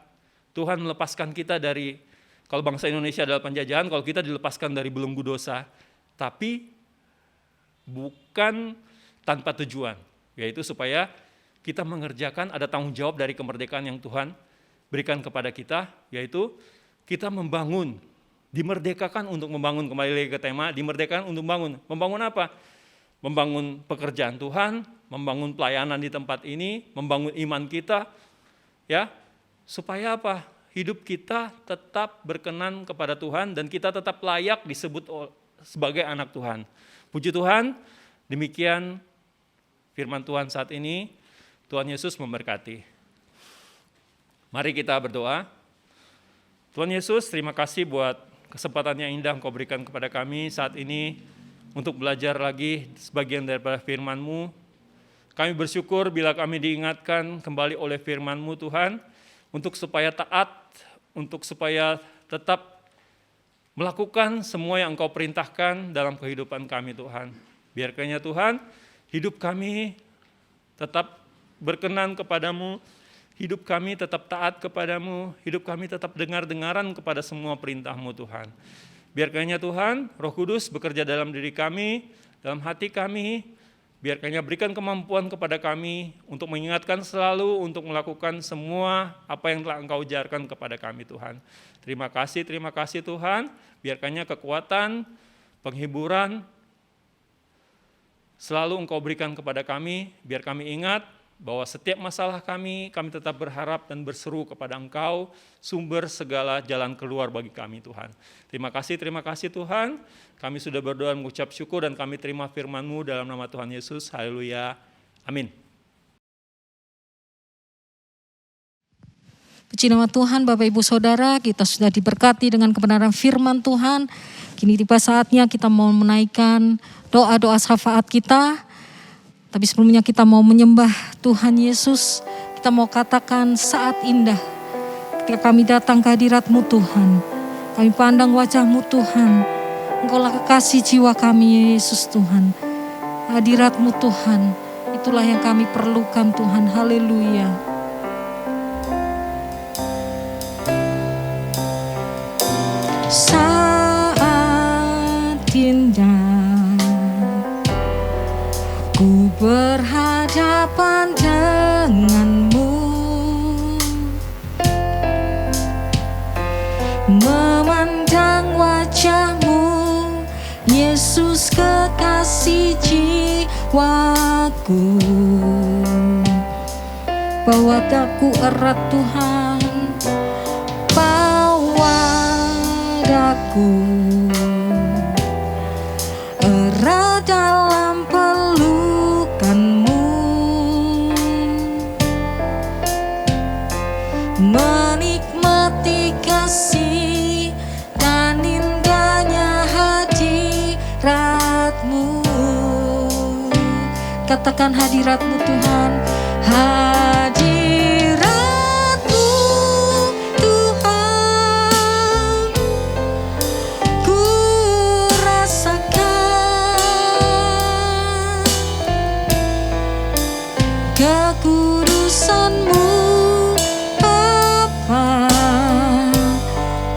Tuhan melepaskan kita dari, kalau bangsa Indonesia adalah penjajahan, kalau kita dilepaskan dari belenggu dosa, tapi bukan tanpa tujuan, yaitu supaya kita mengerjakan, ada tanggung jawab dari kemerdekaan yang Tuhan berikan kepada kita, yaitu kita membangun, dimerdekakan untuk membangun, kembali lagi ke tema, dimerdekakan untuk membangun apa? Membangun pekerjaan Tuhan, membangun pelayanan di tempat ini, membangun iman kita, ya, supaya apa? Hidup kita tetap berkenan kepada Tuhan dan kita tetap layak disebut sebagai anak Tuhan. Puji Tuhan, demikian firman Tuhan saat ini. Tuhan Yesus memberkati. Mari kita berdoa. Tuhan Yesus, terima kasih buat kesempatan yang indah Engkau berikan kepada kami saat ini untuk belajar lagi sebagian daripada firman-Mu. Kami bersyukur bila kami diingatkan kembali oleh firman-Mu Tuhan, untuk supaya taat, untuk supaya tetap melakukan semua yang Engkau perintahkan dalam kehidupan kami Tuhan. Biar kiranya Tuhan, hidup kami tetap berkenan kepadamu, hidup kami tetap taat kepadamu, hidup kami tetap dengar-dengaran kepada semua perintah-Mu Tuhan. Biar kiranya Tuhan, Roh Kudus bekerja dalam diri kami, dalam hati kami, biar kiranya berikan kemampuan kepada kami untuk mengingatkan selalu, untuk melakukan semua apa yang telah Engkau ajarkan kepada kami Tuhan. Terima kasih Tuhan, biarkannya kekuatan, penghiburan, selalu Engkau berikan kepada kami, biar kami ingat bahwa setiap masalah kami tetap berharap dan berseru kepada Engkau, sumber segala jalan keluar bagi kami Tuhan. Terima kasih Tuhan, kami sudah berdoa mengucap syukur dan kami terima firman-Mu dalam nama Tuhan Yesus, haleluya, amin. Puji nama Tuhan, Bapak Ibu Saudara, kita sudah diberkati dengan kebenaran firman Tuhan. Kini tiba saatnya kita mau menaikkan doa-doa syafaat kita. Tapi sebelumnya kita mau menyembah Tuhan Yesus. Kita mau katakan saat indah ketika kami datang ke hadirat-Mu Tuhan. Kami pandang wajah-Mu Tuhan. Engkaulah kekasih jiwa kami Yesus Tuhan. Hadirat-Mu Tuhan, itulah yang kami perlukan Tuhan, haleluya. Saat indah ku berhadapan denganmu, memandang wajah-Mu, Yesus kekasih jiwaku. Bawa daku erat Tuhan, bawa daku erat dalam pelukan-Mu, menikmati kasih dan indahnya hadirat-Mu. Katakan hadirat-Mu Tuhan, hadirat-Mu Tuhan, ku rasakan kekudusan-Mu Bapa,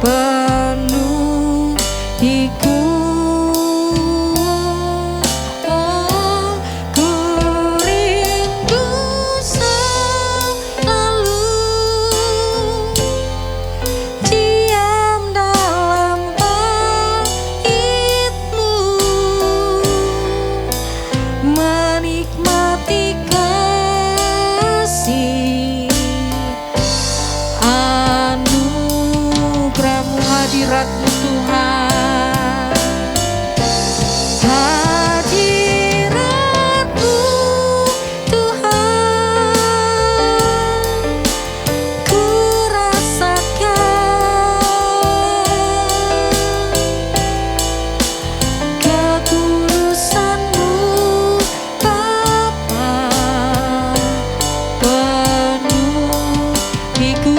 penuhiku. Hadirat-Mu Tuhan, hadirat-Mu Tuhan, ku rasakan kekudusan-Mu Bapa, penuhiku.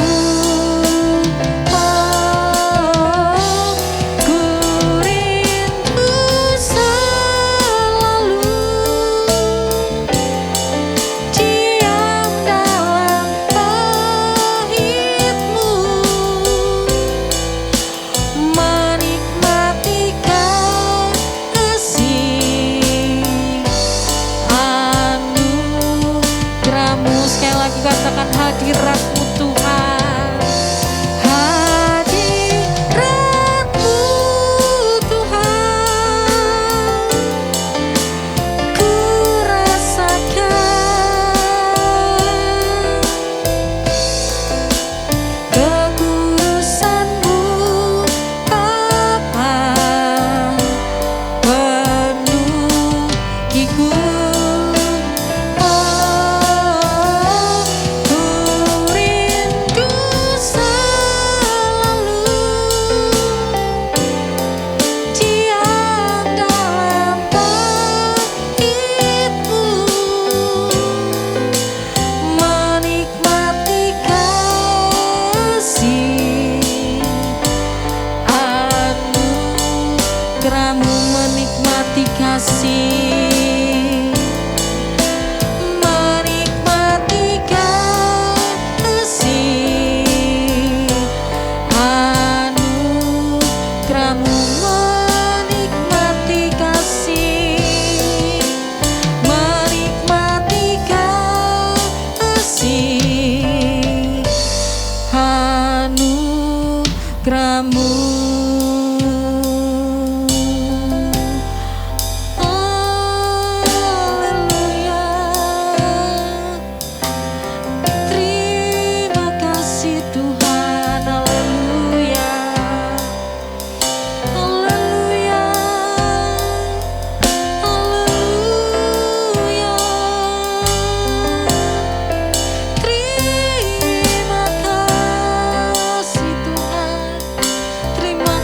Sekali lagi katakan hadirat-Mu Tuhan, hadirat-Mu Tuhan, ku rasakan kekudusan-Mu Bapa, penuhiku. Menikmati kasih, menikmati kasih, anugerah-Mu, menikmati kasih, menikmati kasih, anugerah-Mu. Terima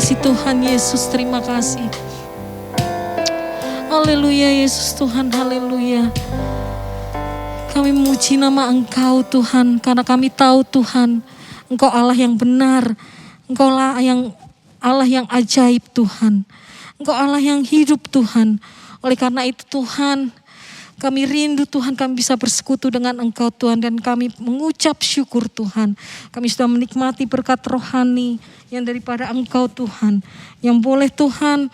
kasih Tuhan Yesus, terima kasih. Haleluya Yesus Tuhan, haleluya. Kami memuji nama Engkau Tuhan, karena kami tahu Tuhan, Engkau Allah yang benar, Engkau Allah yang ajaib Tuhan. Engkau Allah yang hidup Tuhan. Oleh karena itu Tuhan, kami rindu Tuhan, kami bisa bersekutu dengan Engkau Tuhan, dan kami mengucap syukur Tuhan. Kami sudah menikmati berkat rohani yang daripada Engkau Tuhan, yang boleh Tuhan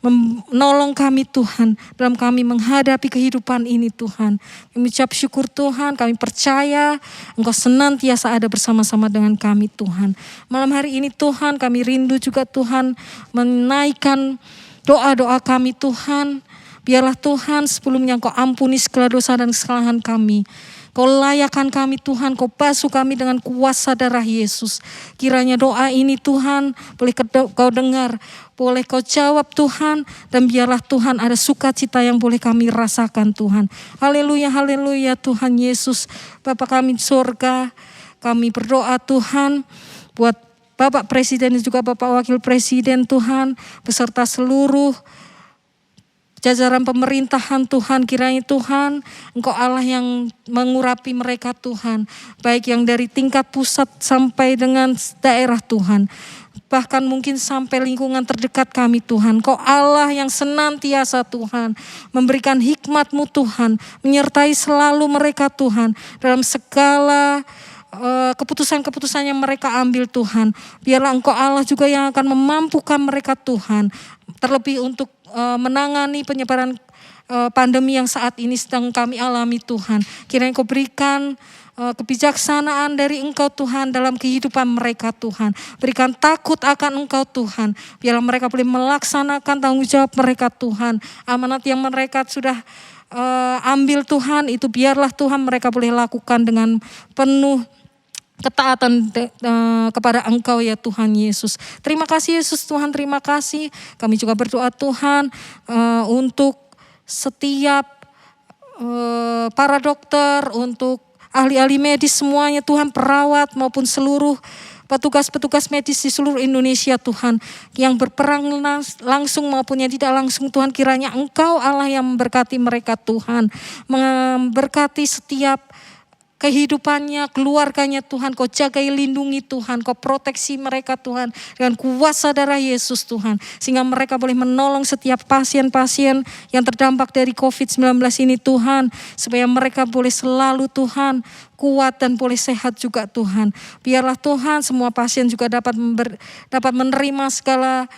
menolong kami Tuhan dalam kami menghadapi kehidupan ini Tuhan. Kami ucap syukur Tuhan, kami percaya Engkau senantiasa ada bersama-sama dengan kami Tuhan. Malam hari ini Tuhan, kami rindu juga Tuhan menaikkan doa-doa kami Tuhan. Biarlah Tuhan sebelumnya Engkau ampuni segala dosa dan kesalahan kami. Kau layakkan kami Tuhan, Kau basuh kami dengan kuasa darah Yesus. Kiranya doa ini Tuhan boleh Kau dengar, boleh Kau jawab Tuhan, dan biarlah Tuhan ada sukacita yang boleh kami rasakan Tuhan. Haleluya, haleluya Tuhan Yesus. Bapa kami di sorga, kami berdoa Tuhan buat Bapak Presiden dan juga Bapak Wakil Presiden Tuhan, beserta seluruh jajaran pemerintahan Tuhan. Kiranya Tuhan, Engkau Allah yang mengurapi mereka Tuhan, baik yang dari tingkat pusat sampai dengan daerah Tuhan, bahkan mungkin sampai lingkungan terdekat kami Tuhan. Engkau Allah yang senantiasa Tuhan memberikan hikmat-Mu Tuhan, menyertai selalu mereka Tuhan dalam segala keputusan-keputusan yang mereka ambil Tuhan. Biarlah Engkau Allah juga yang akan memampukan mereka Tuhan, terlebih untuk menangani penyebaran pandemi yang saat ini sedang kami alami Tuhan. Kiranya Kau berikan kebijaksanaan dari Engkau Tuhan dalam kehidupan mereka Tuhan. Berikan takut akan Engkau Tuhan. Biarlah mereka boleh melaksanakan tanggung jawab mereka Tuhan. Amanat yang mereka sudah ambil Tuhan, itu biarlah Tuhan mereka boleh lakukan dengan penuh ketaatan kepada Engkau ya Tuhan Yesus. Terima kasih Yesus Tuhan, terima kasih. Kami juga berdoa Tuhan untuk setiap para dokter, untuk ahli-ahli medis semuanya Tuhan, perawat maupun seluruh petugas-petugas medis di seluruh Indonesia Tuhan, yang berperang langsung maupun yang tidak langsung Tuhan. Kiranya Engkau Allah yang memberkati mereka Tuhan, memberkati setiap kehidupannya, keluarganya Tuhan. Kau jagai, lindungi Tuhan, Kau proteksi mereka Tuhan dengan kuasa darah Yesus Tuhan, sehingga mereka boleh menolong setiap pasien-pasien yang terdampak dari COVID-19 ini Tuhan, supaya mereka boleh selalu Tuhan kuat dan boleh sehat juga Tuhan. Biarlah Tuhan semua pasien juga dapat menerima segala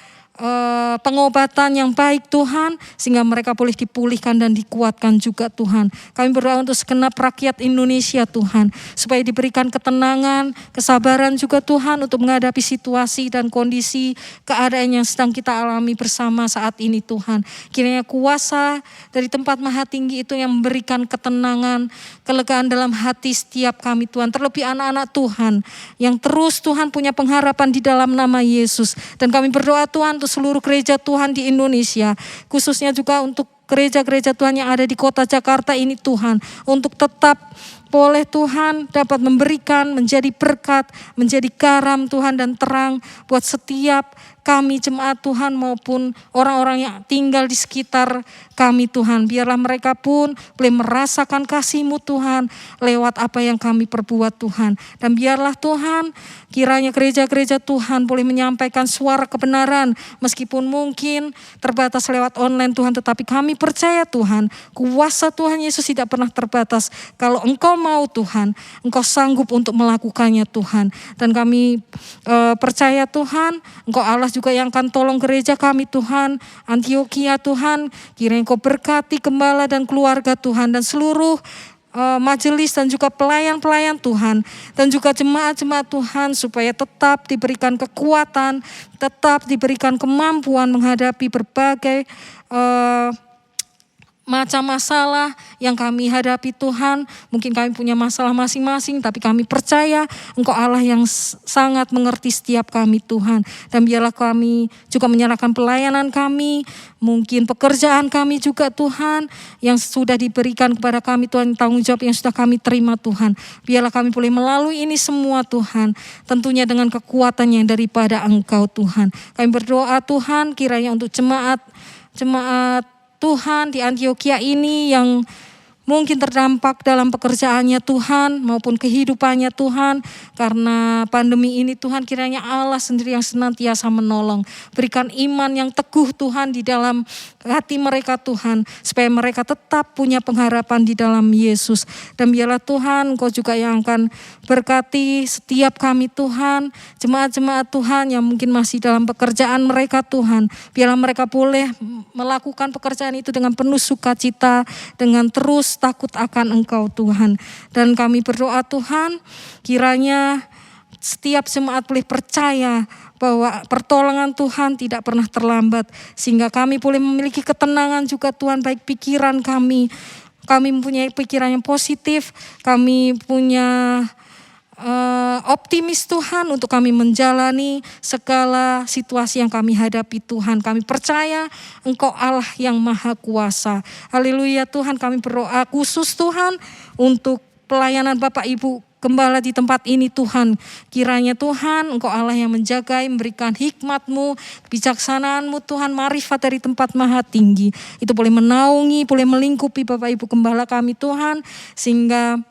pengobatan yang baik Tuhan, sehingga mereka boleh dipulihkan dan dikuatkan juga Tuhan. Kami berdoa untuk segenap rakyat Indonesia Tuhan, supaya diberikan ketenangan, kesabaran juga Tuhan untuk menghadapi situasi dan kondisi keadaan yang sedang kita alami bersama saat ini Tuhan. Kiranya kuasa dari tempat Maha Tinggi itu yang memberikan ketenangan, kelegaan dalam hati setiap kami Tuhan, terlebih anak-anak Tuhan yang terus Tuhan punya pengharapan di dalam nama Yesus. Dan kami berdoa Tuhan untuk seluruh gereja Tuhan di Indonesia, khususnya juga untuk gereja-gereja Tuhan yang ada di kota Jakarta ini Tuhan, untuk tetap boleh Tuhan dapat memberikan, menjadi berkat, menjadi garam Tuhan dan terang buat setiap kami jemaat Tuhan maupun orang-orang yang tinggal di sekitar kami Tuhan. Biarlah mereka pun boleh merasakan kasih-Mu Tuhan lewat apa yang kami perbuat Tuhan. Dan biarlah Tuhan kiranya gereja-gereja Tuhan boleh menyampaikan suara kebenaran meskipun mungkin terbatas lewat online Tuhan. Tetapi kami percaya Tuhan, kuasa Tuhan Yesus tidak pernah terbatas. Kalau Engkau mau Tuhan, Engkau sanggup untuk melakukannya Tuhan. Dan kami percaya Tuhan, Engkau Allah juga yang akan tolong gereja kami Tuhan, Antioquia Tuhan. Kiranya Engkau berkati gembala dan keluarga Tuhan, dan seluruh majelis dan juga pelayan-pelayan Tuhan, dan juga jemaat-jemaat Tuhan, supaya tetap diberikan kekuatan, tetap diberikan kemampuan menghadapi berbagai macam masalah yang kami hadapi Tuhan. Mungkin kami punya masalah masing-masing, tapi kami percaya Engkau Allah yang sangat mengerti setiap kami Tuhan. Dan biarlah kami juga menyerahkan pelayanan kami, mungkin pekerjaan kami juga Tuhan, yang sudah diberikan kepada kami Tuhan, tanggung jawab yang sudah kami terima Tuhan. Biarlah kami boleh melalui ini semua Tuhan, tentunya dengan kekuatan yang daripada Engkau Tuhan. Kami berdoa Tuhan kiranya untuk jemaat Tuhan di Antioquia ini yang mungkin terdampak dalam pekerjaannya Tuhan maupun kehidupannya Tuhan. Karena pandemi ini Tuhan, kiranya Allah sendiri yang senantiasa menolong. Berikan iman yang teguh Tuhan di dalam hati mereka Tuhan, supaya mereka tetap punya pengharapan di dalam Yesus. Dan biarlah Tuhan Engkau juga yang akan berkati setiap kami Tuhan, jemaat-jemaat Tuhan yang mungkin masih dalam pekerjaan mereka Tuhan. Biarlah mereka boleh melakukan pekerjaan itu dengan penuh sukacita, dengan terus takut akan Engkau Tuhan. Dan kami berdoa Tuhan, kiranya setiap jemaat boleh percaya bahwa pertolongan Tuhan tidak pernah terlambat, sehingga kami boleh memiliki ketenangan juga Tuhan, baik pikiran kami mempunyai pikiran yang positif, kami punya optimis Tuhan untuk kami menjalani segala situasi yang kami hadapi Tuhan. Kami percaya Engkau Allah yang Maha Kuasa. Haleluya Tuhan, kami berdoa khusus Tuhan untuk pelayanan Bapak Ibu Gembala di tempat ini Tuhan. Kiranya Tuhan Engkau Allah yang menjaga, memberikan hikmat-Mu, kebijaksanaan-Mu Tuhan, marifat dari tempat maha tinggi. Itu boleh menaungi, boleh melingkupi Bapak Ibu Gembala kami Tuhan, sehingga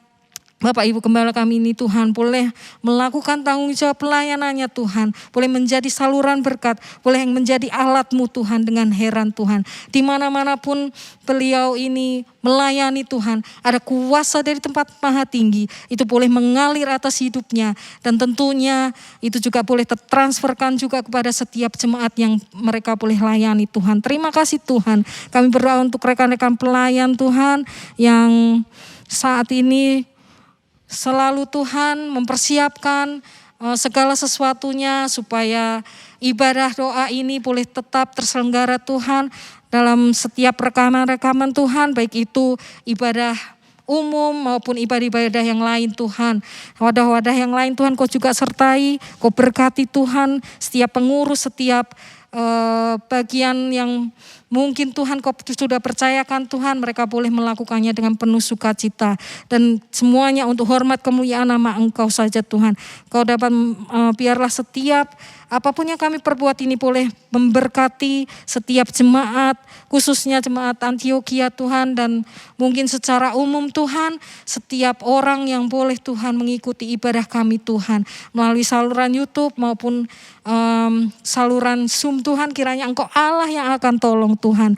Bapak Ibu Gembala kami ini Tuhan boleh melakukan tanggung jawab pelayanannya Tuhan. Boleh menjadi saluran berkat, boleh menjadi alat-Mu Tuhan dengan heran Tuhan. Di mana-mana pun beliau ini melayani Tuhan, ada kuasa dari tempat maha tinggi. Itu boleh mengalir atas hidupnya. Dan tentunya itu juga boleh tertransferkan juga kepada setiap jemaat yang mereka boleh layani Tuhan. Terima kasih Tuhan. Kami berdoa untuk rekan-rekan pelayan Tuhan yang saat ini selalu Tuhan mempersiapkan segala sesuatunya supaya ibadah doa ini boleh tetap terselenggara Tuhan dalam setiap rekaman-rekaman Tuhan, baik itu ibadah umum maupun ibadah-ibadah yang lain Tuhan. Wadah-wadah yang lain Tuhan Kau juga sertai, Kau berkati Tuhan setiap pengurus, setiap bagian yang mungkin Tuhan Kau sudah percayakan Tuhan, mereka boleh melakukannya dengan penuh sukacita. Dan semuanya untuk hormat kemuliaan nama Engkau saja Tuhan. Kau dapat biarlah setiap apapun yang kami perbuat ini boleh memberkati setiap jemaat, khususnya jemaat Antioquia Tuhan, dan mungkin secara umum Tuhan, setiap orang yang boleh Tuhan mengikuti ibadah kami Tuhan, melalui saluran YouTube maupun saluran Zoom Tuhan, kiranya Engkau Allah yang akan tolong Tuhan,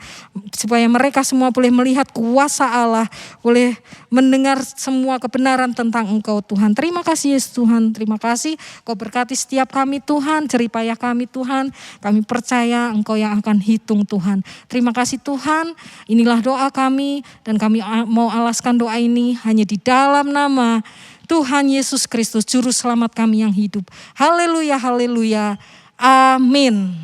supaya mereka semua boleh melihat kuasa Allah, boleh mendengar semua kebenaran tentang Engkau Tuhan. Terima kasih Yesus Tuhan, terima kasih Kau berkati setiap kami Tuhan, jeripayah kami Tuhan, kami percaya Engkau yang akan hitung Tuhan. Terima kasih Tuhan, inilah doa kami dan kami mau alaskan doa ini hanya di dalam nama Tuhan Yesus Kristus, Juru Selamat kami yang hidup. Haleluya, haleluya, amin.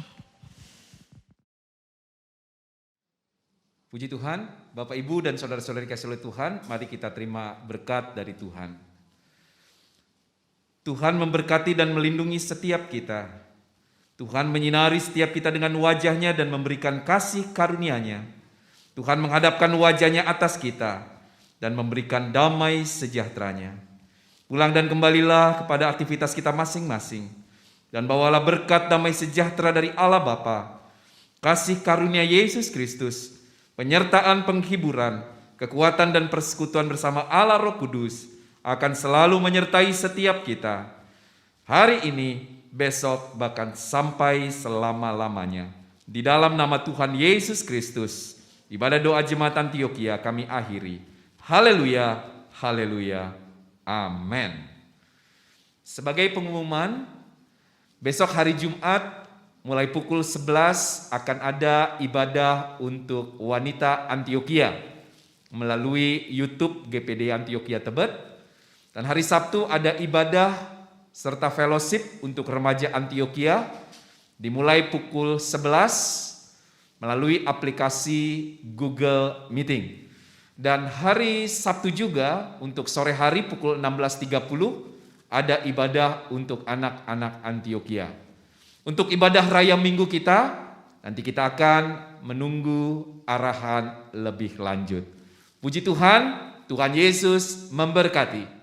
Puji Tuhan, Bapak Ibu dan saudara-saudari kasih oleh Tuhan, mari kita terima berkat dari Tuhan. Tuhan memberkati dan melindungi setiap kita. Tuhan menyinari setiap kita dengan wajah-Nya dan memberikan kasih karunia-Nya. Tuhan menghadapkan wajah-Nya atas kita dan memberikan damai sejahtera-Nya. Pulang dan kembalilah kepada aktivitas kita masing-masing. Dan bawalah berkat damai sejahtera dari Allah Bapa, kasih karunia Yesus Kristus, penyertaan penghiburan, kekuatan dan persekutuan bersama Allah Roh Kudus akan selalu menyertai setiap kita. Hari ini, besok, bahkan sampai selama-lamanya. Di dalam nama Tuhan Yesus Kristus, ibadah doa Jemaat Antioquia kami akhiri. Haleluya, haleluya, amin. Sebagai pengumuman, besok hari Jumat mulai pukul 11 akan ada ibadah untuk wanita Antioquia melalui YouTube GPD Antioquia Tebet. Dan hari Sabtu ada ibadah serta fellowship untuk remaja Antioquia dimulai pukul 11 melalui aplikasi Google Meeting. Dan hari Sabtu juga untuk sore hari pukul 16.30 ada ibadah untuk anak-anak Antioquia. Untuk ibadah raya minggu kita, nanti kita akan menunggu arahan lebih lanjut. Puji Tuhan, Tuhan Yesus memberkati.